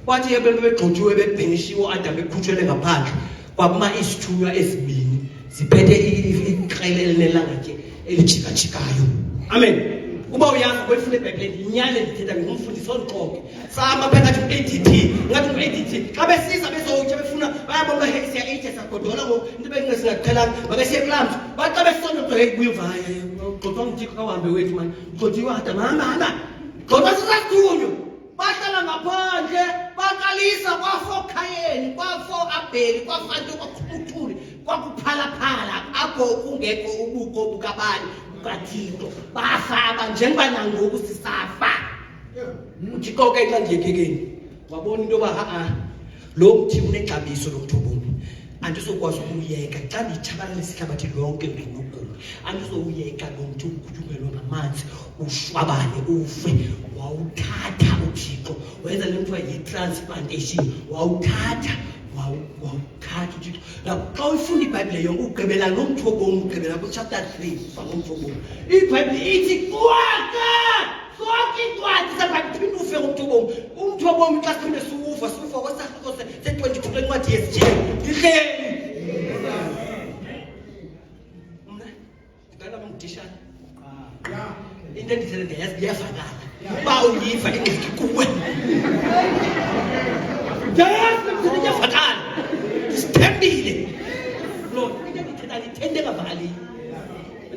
S4: wathi abantu begxothiwe bebhenishiwe uAdam ekhutshelwe ngaphandle kwakuma isithunywa ezibini ziphethe ikrele elinelanga elijikajikayo amen uba uyazi kwefuna ebhayibhileni inyani ndithetha ngumfundisi onqoke sama phakathi ku-ADT ngathi ku-ADT xa besiza bezowutya befuna bayabona hey siya-itya siyagodola ngoku into besingaziqhelanga babesiye kulams bathi xa besonto hey kuyivaya ugxothwa ngumthixo kahambe wethu mani ugxothiwe Adam hamba gxothwa sisasithunywa bahlala ngaphandle baqalisa kwafo Khayeni kwafo Abheli kwafanto kwakuthuli kwakuphalaphala apho kungekho ubuko bukabani bukaThixo bafa njengoba nangoku sisafa uthixo ke xa ndiyekekeni wabona into yoba lo mthi unexabiso lokuthoboni andizokwazi ukuyeka xa nditshabalalisa ihlabathi lonke ngenogumbi andizowuyeka lo mthi ukutyunyelwa ngamanzi ushwabane ufe wawuthatha uthixo wenza le nto yi-transplantation wawuthatha uthixo now xa uyifunda ibhayibhile yonke ugqibela lo mthi wobomi ugqibela kuchapter 3 ngomthi wobomi ibhayibhile ithi kwaka zonke iincwadi zabhayibhile ufe ngomthi wobomi umthi wobomi xa siphinde siwufa kwesahluko se-22 kule ncwadi yesitsheni ndihleli mna ndingana bamdishana into endithele ndiyayazi iyavakala uba uyiva ingxaki kuwe ndiyayazi iyavakala ndisithembile lo into endithetha ndithende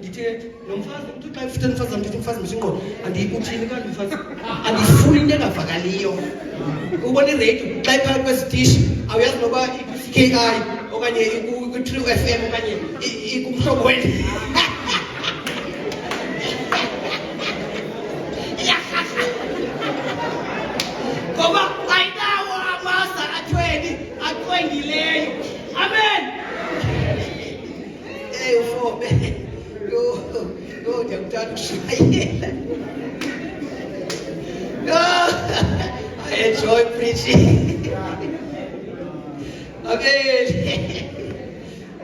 S4: ndithe nomfazi uthi xa ifuthe umfazi ndithi umfazi msingqondo andikuthini kanti umfazi andifuni into engavakaliyo ubona iradio xa iphakathi kwezitishi awuyazi noba ikwi-KI okanye ikwi-True FM okanye ikumhlobo wena ngoba ayinawo amasa atwengileyo amen ufobe ndiyakuthanda ukushayela I enjoy preaching amen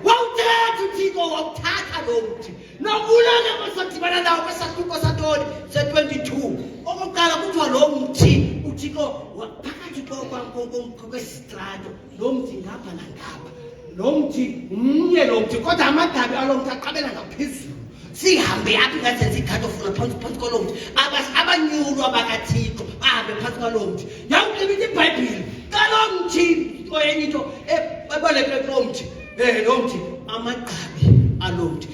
S4: wawuthatha uthixo wawuthatha lo mthi nokulanga masadibana nawo kwesahluko santoni se-22 okokuqala kuthiwa lo mthi uthixo phakathi kwesitrato lo mthi ngapha nangapha lo mthi mnye lo mthi kodwa amadabi alo mthi aqabela ngaphezulu sihambe apha ingazenza igatofula phansi kwalo mthi abanyulu abakathixo bahambe phansi kwalo mthi yawuqibita ibhayibhile kalo mthi oyenye into ebalulekile kulo mthi lo mthi amagqabi alo mthi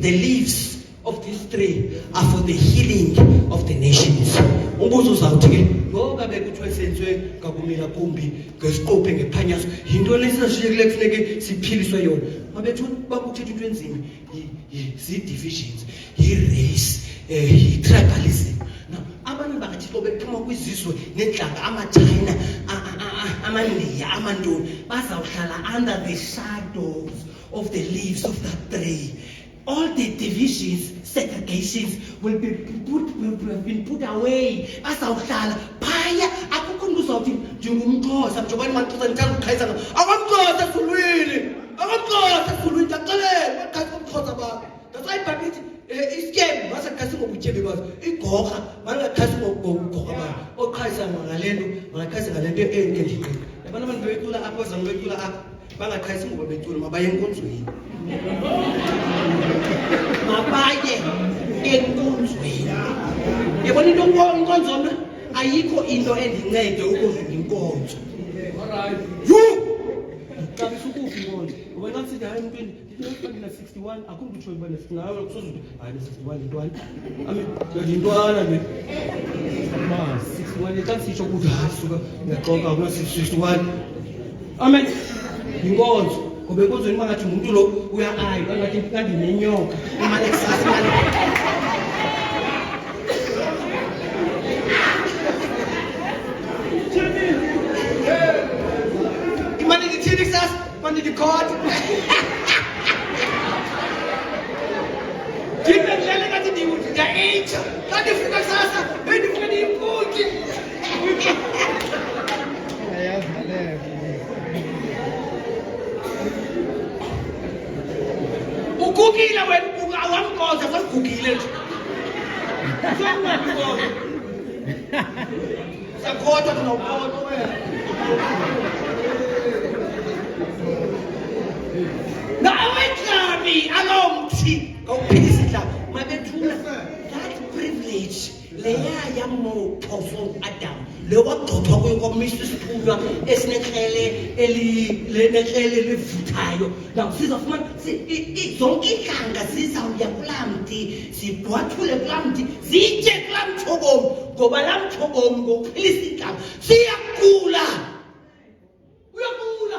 S4: the leaves of this tree are for the healing of the nations. Umbuzo uzawuthi ke ngoba bekuthiwe senziwe ngakumila kumbi ngesiqophe ngephanyazo yinto lesasiyekile kufuneke siphiliswe yona mabethu bakuthetha into enzima zi-divisions yi-race yi-tribalism. Now abantu bakathixo bephuma kwizizwe nentlanga amaChina amaNdiya amantoni bazawuhlala under the shadows of the leaves of that tree. All the divisions, segregations will have been put away. Bazawuhlala phaya akukho nto uzawuthi ndingumXhosa njengobani maXhosa ndithanda ukukhayisana akwamXhosa esulwini ndiyaxelela bakhayisa komXhosa bakho. That's why ibhayibhile ithi isikembu masakhayisa ngobutyebi bazo igorha bangakhayisa ngobugorha babo oqhayisa ngale nto bangakhayisa ngale nto endiqi yabona abantu bebecula apha bazama becula apha bangaqhayisi ngoba becula mabaye enkonzweni mabaye enkonzweni. Yabona into inkonzo mna ayikho into endincede ukudlula inkonzo. Xa bisukufa inkonzo ngoba xa sithi hayi emntwini ndina-61 akho mntu utsho uba nayo kusozuthi hayi ne-61 yintwana yintwana le 61 xa sitsho ukuthi hayi suka ndiyaxoka kuna-61 amen yinkonzo ngoba enkonzweni uba ngathi ngumntu lo uya-ayo angathi kandinenyoka imalexas imane ndithini kusasa mane ndikhotha ndibendlele ngathi ndiya-8 xa ndifika kusasa bendifika ndiyimpuki ugugile wena awamgoza sagugile nje sokungabigoza sakhothwa tunawukhothwa wena nawetlabi alomthi ngawuphilisa idlaba mabethula that privilege leya yamophoso Adam lewagxothwa kuyo komisa isiphunywa esinekrele livuthayo. Now sizafumana zonke iintlanga zizawuya kulaa mthi zibhwathule kulaa mthi zitye kulaa mthobomi ngoba laa mthobomi ngokuphilisa igama siyakula uyakula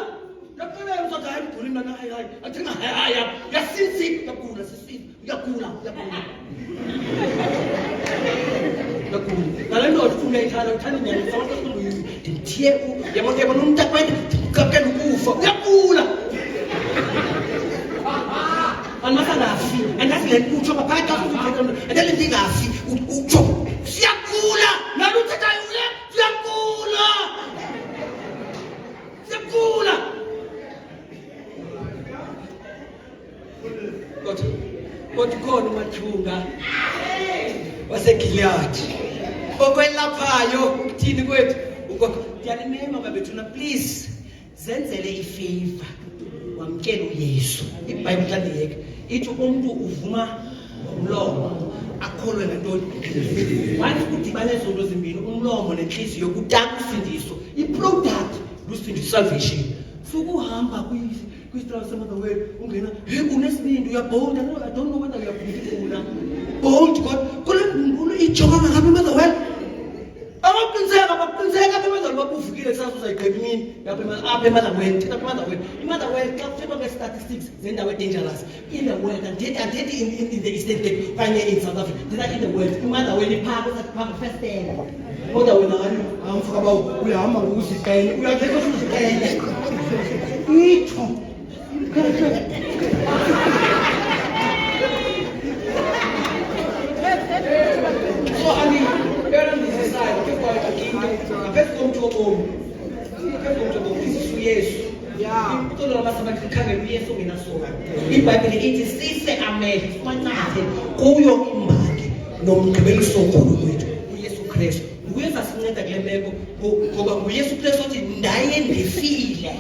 S4: yakulela uzathi hayi mguli mntana hayi athenga hayi yasinzika uyakula sisifa uyakula ngale ndoda ufuna uyayithanda uthanda inyani sawasasunguyiwi ndimthiye yabona umntakwethu ndimkakela ukufa uyakula andimasangafi andazi le nto utsho ngaphakathi xa uthetha andale ndingafi utsho siyakula nalo uthethayo siyakula kodwa khona umathunga waseGiliyadi okwelaphayo ukuthini kwethu ndiyalimema babethuna please zenzele ifavor wamkela uYesu. iBhayibhile xa ndiyeka ithi umntu uvuma ngomlomo akholwe ngantoni wathi kudibana ezo nto zimbini umlomo nenhliziyo kudala usindiso iproduct lusindiso salvation sukuhamba kwi-trial se-Motherwell ungena hey unesibindi uyabold I don't know whether uyabhulifuna bold God kule mbulo ijoka ngapha e-Motherwell abaqiniseka apha e-Motherwell babuvukile kusasa uzayigqiba imini apha e-Motherwell thina e-Motherwell i-Motherwell xa kuthethwa nge-statistics zendawo e-dangerous in the world andithethi in the Eastern Cape okanye in South Africa ndithetha in the world i-Motherwell iphaka usathi phaka first 10 kodwa wena ngani amfuka bawo uyahamba ngokuziqenye uyathetha uziqenye itsho so yona ndizisayo ngaphezu komntu obomi uyesu umculo wabasabathi khangela uyesu ongenasoka iBhayibhile ithi sise amehlo simanathe kuyo imbali nomgqibeli sokhulu wethu uyesu Kristu uyenza sinceda kule meko ngoba uyesu Kristu othi ndaye ndifile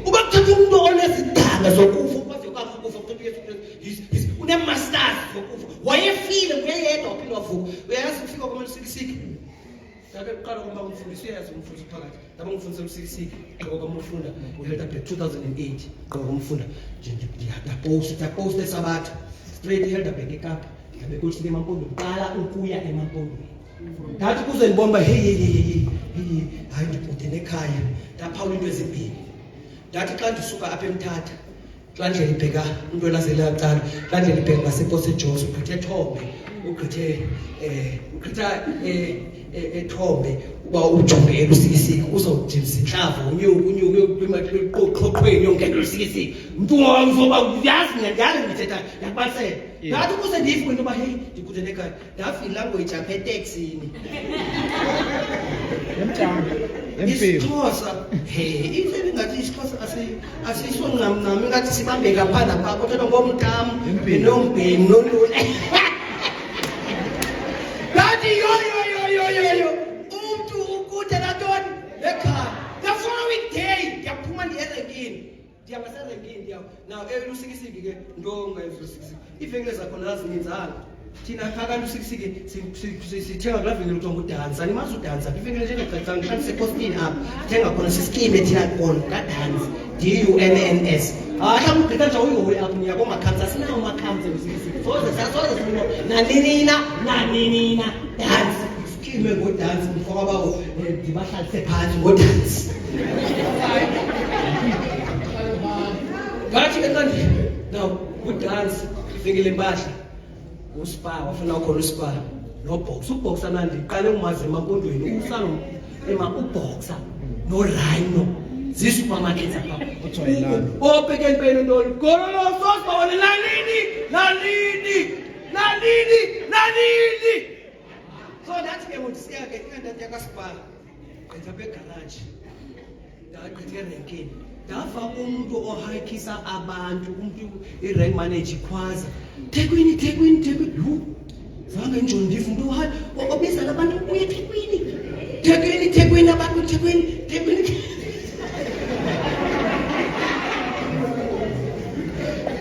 S4: uba kuthatha umuntu onezidanga zokufa ukwazi ukufa kuthatha uyesu Kristu unemasters zokufa wayefile uyayedwa waphinde wavuka uyayazi ukufika komelusikisiki Dabe uqala uma umfundisi uyazi umfundisi phakathi dabe ngifundisa usikisiki ngoba umfunda uhelda back 2008 ngoba umfunda nje ndiyapost esabatha straight helda back eKapa dabe kuthi eMampondo uqala ukuya eMampondo ngathi kuze ngibomba hey hayi ndibudele ekhaya ndaphawula into ezibili ndathi xa ndisuka apha eMthatha xa nje libheka into elazela yaqala xa nje libheka ngasePort Jones ugqithe Thombe ugqitha eThombe uba ujonge usikisiki uzawujimisa inhlavu unyuke kwimaxoxweni yonke usikisiki umuntu ngoba uyazi ngiyadala ngithetha yakubasela ngathi kuze ndife into ba hey ndikudele ekhaya ndafika language apha eTexini isiXhosa ife ngathi isiXhosa asisonqamnqam ngathi sibambe ngaphana pha kodwa ngomntamu nombhemi nolula ngathi yo umuntu ukude latoni ekhaya the following day ndiyaphuma ndiyerenkini ndiyabaserenkini now usikisiki ke ndongayizusikisiki ivengile zakhona lazininzanga thina phakathi usikisiki sithenga kula vengile kuthiwa ngudansa nimazi udansa ivengile njengecacanga xa ndisepostini apha sithenga khona sisikime thina khona kadansi DUNNS hla kugqitha nje uyihoyi apho niya komakhamsa asinawo umakhamsa usikisiki soze sino naninina dansi sikime ngodansi mfoka bawo ndibahlalise phansi ngodansi ngathi enqandini now udansi ivengile impahla uspa wafuna ukhona uspa nobox uboxa nandi iqale umazi eMampondweni usalo uboxa no Rhino zisupermarkets apha ujoyelana obheke impeno ntoni gololo sosibone nalini so ndathi ke ngoku siyake inkantathu yakaspa gqitha begarage ndagqitha erenkini ndafa umuntu ohayikisa abantu umuntu i-rank manager ikhwaza Thekwini zange nje ndifu umuntu obiza abantu uye Thekwini abantu Thekwini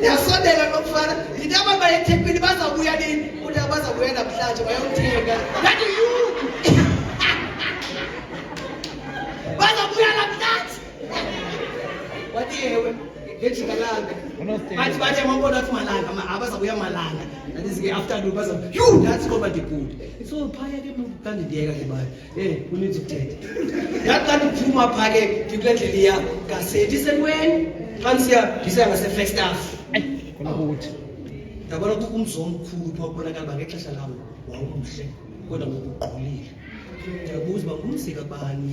S4: yasondela nokufana indaba bayeThekwini bazabuya nini uthi bazabuya namhlanje bayothenga ngathi bazabuya namhlanje wathi ewe ngejikalanga bathi mabona athi malanga abazabuya malanga ndizike afternoon bazabuya that's ngoba ndikude so phaya ke manje ndiyeka ke baye kunenza ukuthetha yathi ndiphuma pha ke ndikule ndlela iya ngasethi senweni xa ndisiya ngase-Flagstaff
S3: khona ukuthi
S4: ndabona kukho umzo omkhulu pha ubonakala uba ngexesha lawo wawumuhle kodwa ngokuqulile ndiyabuza uba ngumsika bani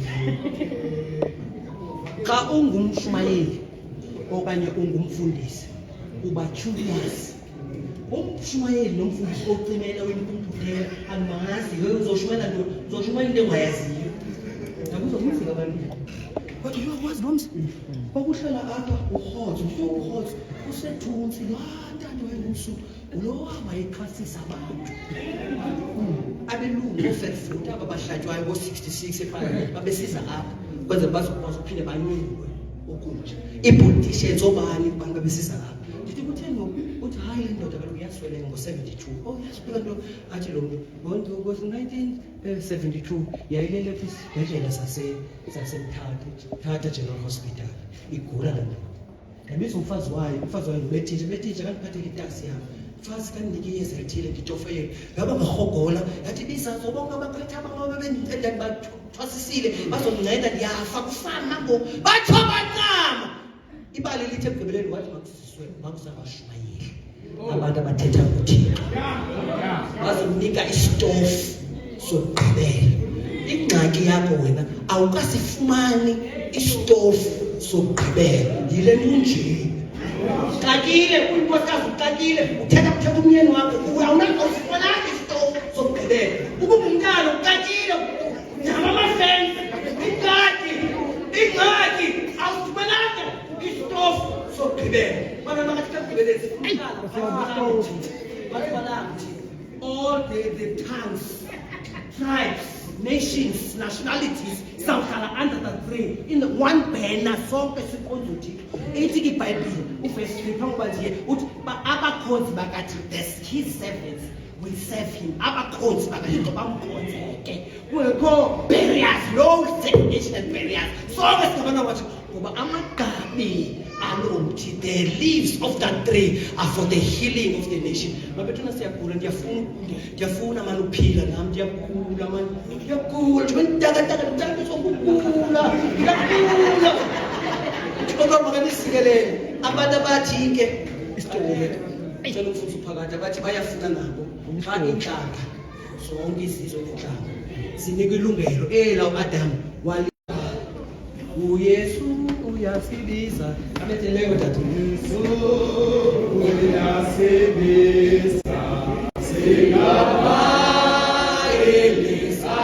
S4: xa ungumshumayeli okanye ungumfundisi uba curious umshumayeli nomfundisi ocimela wempumputela amazi uzoshumayela into engayaziyo ndabuza ngumsika bani kodwa uyakwazi nomsi kwakuhlala apha urhotso usethunzi lwantando wayengumsuku ulowa wayexhasisa abantu abelungu ofedfuta aba bahlatywayo ngo-66 eParliament babesiza apha kwenzela bazokwazi ukuphinde banyulwe okunje i-politicians obani abantu babesiza apha ndithi kutheni ngoku uthi hayi le ndoda kaloku uyasweleka ngo-72 yasweleka nto athi lo mntu ngo-1972 yayilele kwisibhedlela sasemthatha General Hospital igula le nto
S5: Ngabiza umfazi wayo betitsha kandiphathele itaxi yami. Mfazi kandinike iyeza elithile nditofe yena. Yaba ngahogola yathi bizazo bonke abakhetha abangoba bendicela bathwasisile bazondinceda ndiyafa kufana ngo bathoba ncama. Ibali lithe ekugqibeleni wathi makusabashumayeli abantu abathetha kuThixo bazomnika isitofu sokugqibela. Ingxaki yakho wena awukasifumani isitofu sokugqibela yile nje. Uxakile unkosikazi uxakile uthetha umyeni wakho awunakusifumana isitofu sokugqibela. Ubungumntana uxakile nyama amafensi ingxaki awusifumananga isitofu sokugqibela. Bana makathi kugqibeleni all the tongues, tribes, nations, nationalities sawuhlala under the tree in one banner sonke sikhonza uThixo. Ithi iBhayibhile uverse 3 phambi kwanje uthi abakhonzi bakathi his servants will serve him. Abakhonzi bakaThixo bamkhonzeke kungekho barriers, no segregation and barriers. Sonke singabana wathi ngoba amagabi alomthi, the leaves of that tree are for the healing of the nation. Mabethuna siyagula ndiyafuna manje uphila nami ndiyagula manje ndiyagula ndiyakataka sokugula ndiyagula. Kodwa makanisikelele abantu abathi ke isitole ngicela ukufuthi uphakathi abathi bayafuna nabo xa inhlanga zonke izizwe nenhlanga zinika ilungelo ela Adam wali uYesu uyasibiza abethi leyo tata Yesu uyasibiza singaba Elisa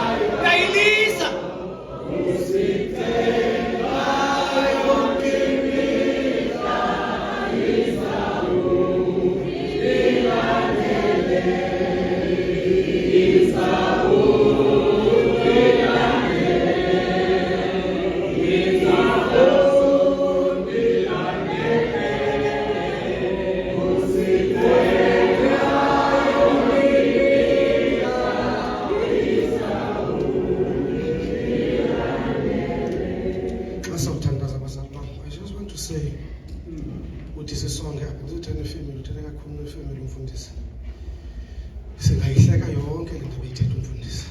S1: singayihleka yonke le ndaba ethetha umfundisi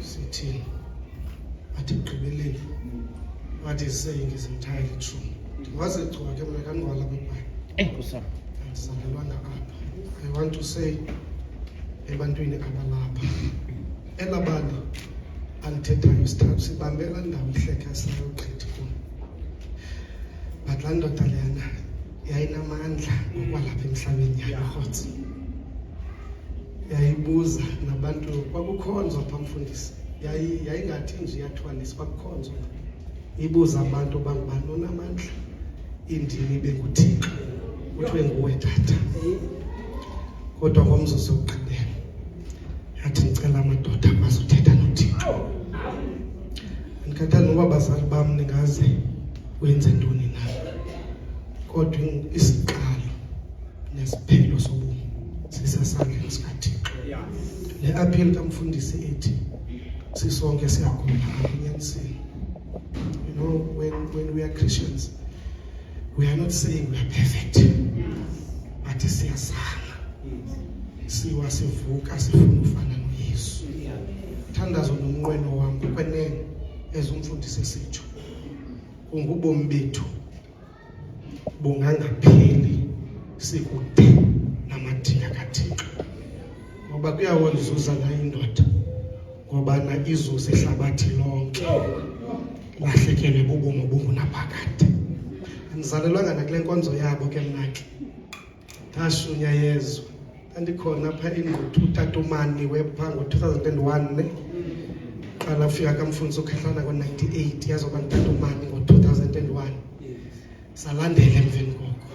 S1: sithini athi ekugqibeleni what is saying is entirely true. Ndingaze gcoka ke mna kangwala beBhayibhile andizalelwanga apha. I want to say ebantwini abalapha elabali andithethayo sithathu sibambela ndawo ihleka sayogqithi kuyo, but laa ndoda lena yayinamandla ngokwalapha emhlabeni yayorhotsi. Yayibuza nabantu kwakukhonzwa phaa mfundisi, yayingathi nje iyathwalisa, kwakukhonzwa ibuza abantu bangubani onamandla indini benguThixo, kuthiwe nguwe tata. Kodwa ngomzuzu wokugqibela yathi ndicela amadoda bazothetha noThixo. Andikhathali noba bazali bam ningaze wenze ntoni na, kodwa isiqalo nesiphelo sobomi sisesandleni sikaThixo. Le appeal kamfundisi ethi sisonke siyagula akunyaniseni. You know, when we are Christians, we are not saying we are perfect, but siyazama, siwa sivuka sifuna ufana noYesu. Thandazo nomnqweno wam kwenene ezumfundisi esitsho ungubomi bethu bungangapheli sikude namadinga kaThixo, ngoba kuyawonzuza na indoda ngoba na izuze ihlabathi lonke lahlekelwe bubomi obungunaphakade. Andizalelwanga nakule nkonzo yabo ke mnake ndashunya yezwe andikhona apha ingquthu utatomani wepha ngo-2001 ne qala ufika kamfundisi ukhahlana ngo-98 yazoba ngutatomani ngo-2001 salandela emveni koko.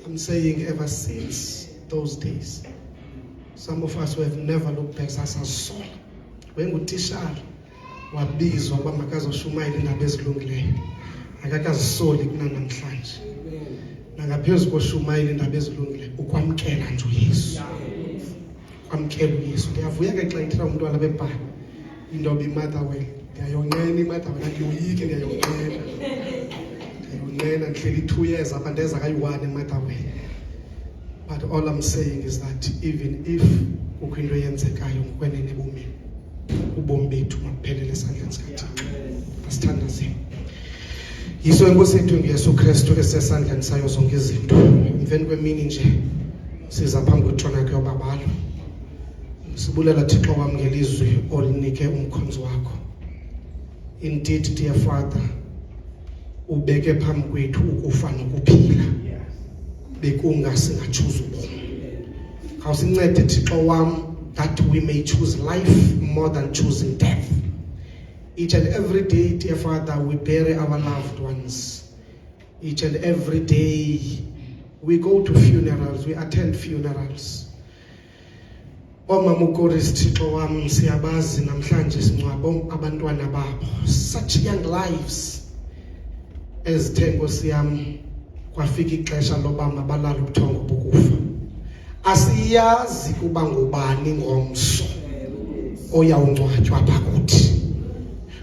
S1: I'm saying ever since those days some of us who have never looked back sasazola. Wengutishara wabizwa uba makazoshumayela indaba ezilungileyo akakazisoli kunanamhlanje, nangaphezu koshumayela indaba ezilungileyo ukwamkela nje uYesu, kwamkela uYesu. Ndiyavuya ke xa ithetha umntwana beBhayibhile indoba iMotherwell, ndiyayonqena iMotherwell, andiyoyiki, ndiyayonqena ndinqena ndihleli 2 years apha ndeza kayi-1 eMatawele. But all I'm saying is that even if kukho into eyenzekayo ngokwenene ebomini, ubomi bethu mabuphelele esandleni sikaThixo. Asithandazeni. Yiso inkosi yethu nguYesu Kristu esesandleni sayo zonke izinto. Emveni kwemini nje siza phambi kwethron yakhe yobabalo. Sibulela Thixo wam ngelizwi olinike umkhonzi wakho. Indeed, dear Father, ubeke phambi kwethu ukufa nokuphila. Bekunga singachoose ubomi. Khawusincede Thixo wam that we may choose life more than choosing death. Each and every day, dear Father, we bury our loved ones. Each and every day, we go to funerals, we attend funerals. Omama uKoris Thixo wam siyabazi namhlanje singcwabo abantwana babo. Such young lives. Ezithe Nkosi yami kwafika ixesha loba mabalala ubuthongo bokufa. Asiyazi kuba ngubani ngomso oyawungcwatywa apha kuthi.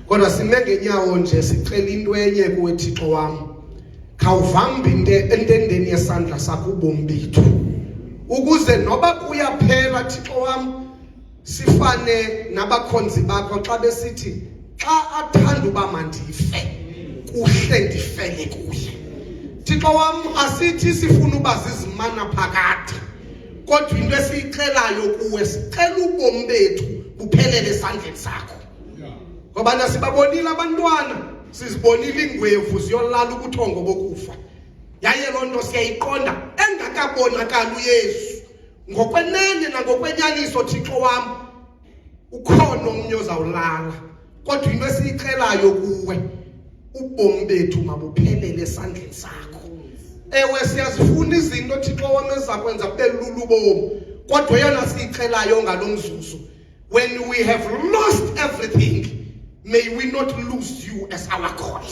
S1: Kodwa sime ngenyawo nje sicela into enye kuwe Thixo wam. Khawuvambe entendeni yesandla sakho ubomi bethu. Ukuze noba kuyaphela Thixo wam sifane nabakhonzi bakho xa besithi xa athanda uba mandife kuhle ndifele kuye. Thixo wam asithi sifuna uba zizimana phakade. Kodwa into esiyicelayo kuwe sicela ubomi bethu buphelele esandleni sakho. Ngoba nasibabonile abantwana sizibonile ingwevu ziyolala ubuthongo bokufa. Yaye loo nto siyayiqonda engakabonakali uYesu. Ngokwenene nangokwenyaniso Thixo wam ukhona omnye ozawulala. Kodwa into esiyicelayo kuwe ubomi bethu mabuphelele esandleni sakho. Ewe siyazifuna izinto Thixo wam ezakwenza kube lula ubomi. Kodwa yona siyicelayo ngalomzuzu. When we have lost everything, may we not lose you as our God.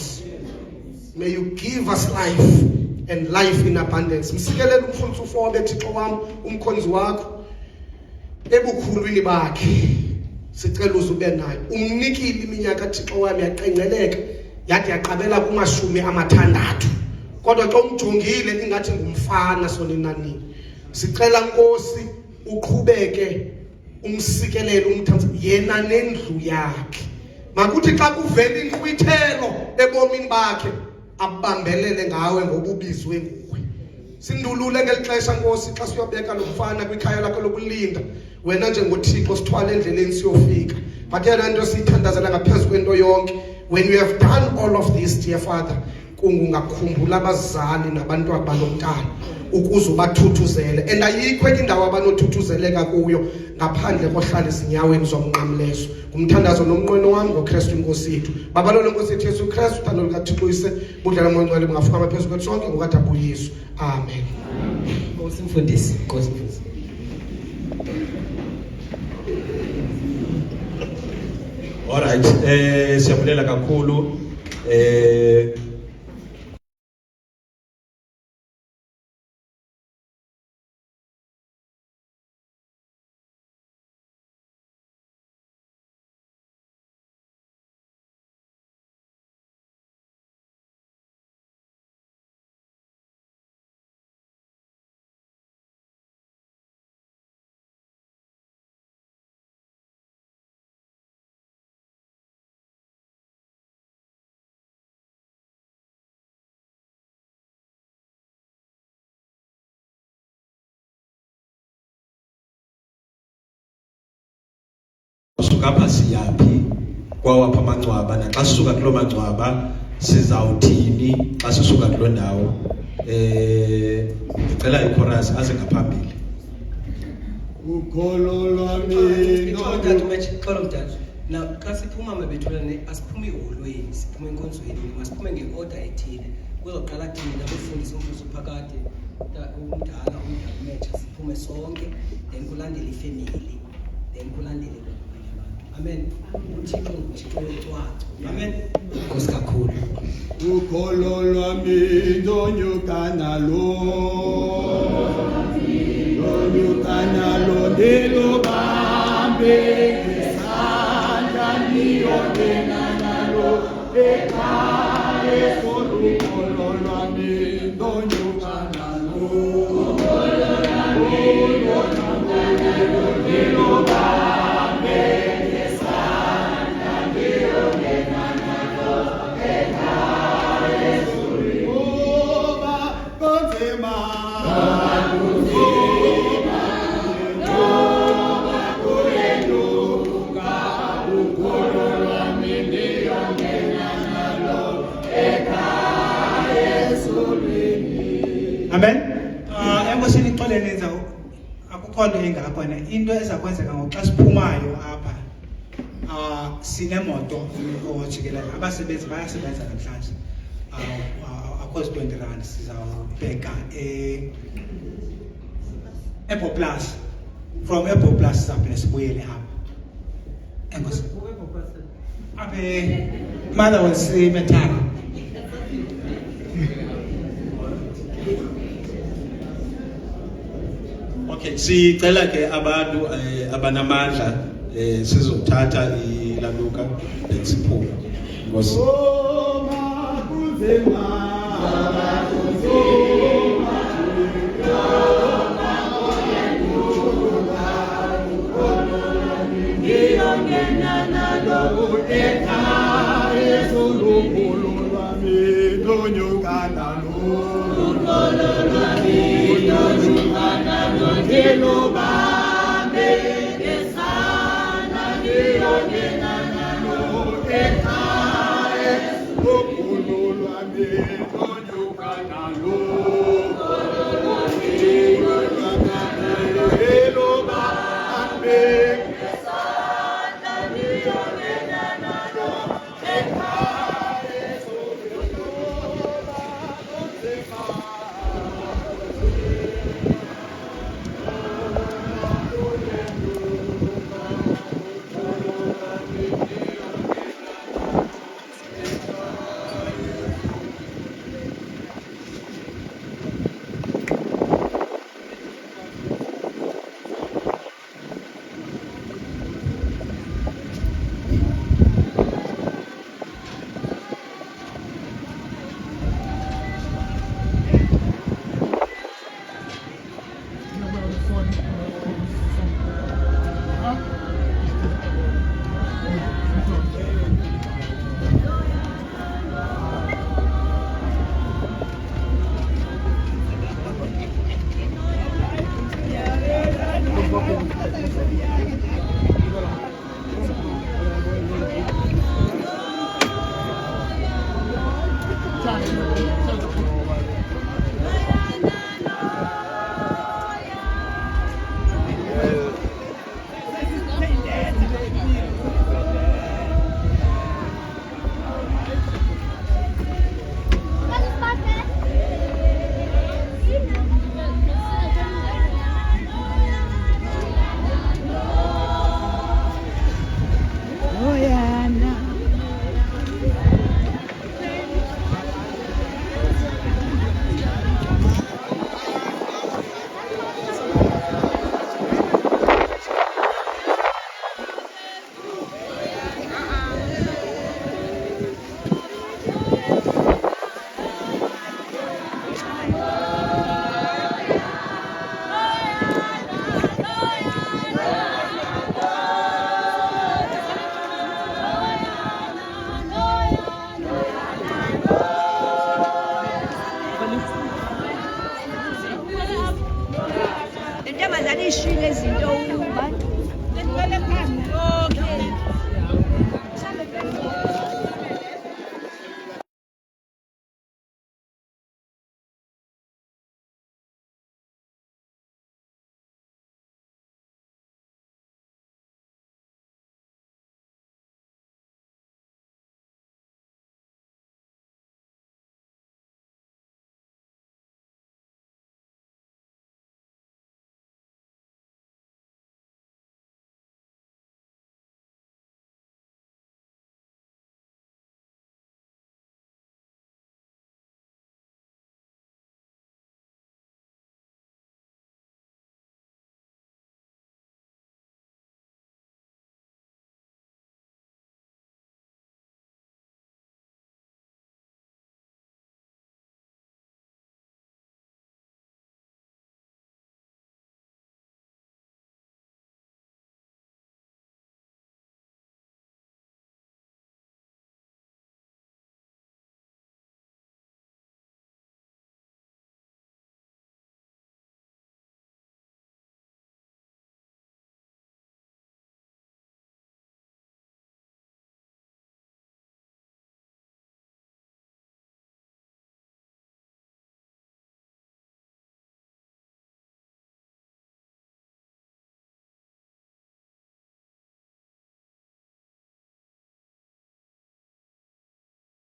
S1: May you give us life and life in abundance. Msikelele umfundisi ufobe Thixo wam umkhonzi wakho ebukhulwini bakhe. Sicela uzube naye. Umnikile iminyaka Thixo wam yaqengeleka yathi yaqabela ku-60. Kodwa xa umjongile ingathi ngumfana soninanini. Sicela Nkosi uqhubeke umsikelele umthandazo yena nendlu yakhe. Makuthi xa kuvela inkqwithelo ebomini bakhe abambelele ngawe ngoba ubizwe nguwe. Sindulule ngelixesha Nkosi xa siyobeka lo mfana kwikhaya lakho lokulinda. Wena njengoThixo sithwala endleleni siyofika. But yena into siyithandazela ngaphezulu kwento yonke. When we have done all of this, dear Father, kungakhumbula abazali nabantwana balomntana ukuze ubathuthuzele. And ayikho enye indawo abanothuthuzeleka kuyo ngaphandle kohlala ezinyaweni zomnqamlezo. Umthandazo nomnqweno wami ngoKristu Inkosi yethu. Baba lo Nkosi yethu Yesu Kristu uthando lukaThixo uyise budlala umoya bungafika ngaphezulu kwethu sonke ngokadabu uYesu. Amen.
S4: Nkosi mfundisi, Nkosi mfundisi.
S2: All right, siyabulela kakhulu. Suka apha siyaphi kwawapha amangcwaba naxa sisuka kulo mangcwaba sizawuthini xa sisuka kulo ndawo. Ngicela ichorus aze ngaphambili.
S3: Ukholo lwami
S5: na xa siphuma mabethulane asiphume eholweni siphume enkonzweni masiphume ngeorder ethile kuzoqala thina abafundisi umfuzo phakade umdala uMecha siphume sonke then kulandele ifamily then kulandele amen. Uthixo nguThixo wecwadi. Amen. Nkosi kakhulu.
S3: Ukholo lwami ndonyuka nalo ndilubambe ngesandla niyongena nalo ekhaya sorukolo lwami ndonyuka
S6: Amen. Enkosini ixolele nenza akukho nto engakhona into eza kwenzeka ngoxa siphumayo apha. Sinemoto ojikelele abasebenzi bayasebenza namhlanje. Akho 20 rand sizawubheka Apple Plus. From Apple Plus sizawuphinde sibuyele apha. Enkosi. Apha mother was Metara.
S2: Okay, sicela ke abantu abanamandla sizothatha ilaluka lesiphumo. Ngosi.
S3: Hello,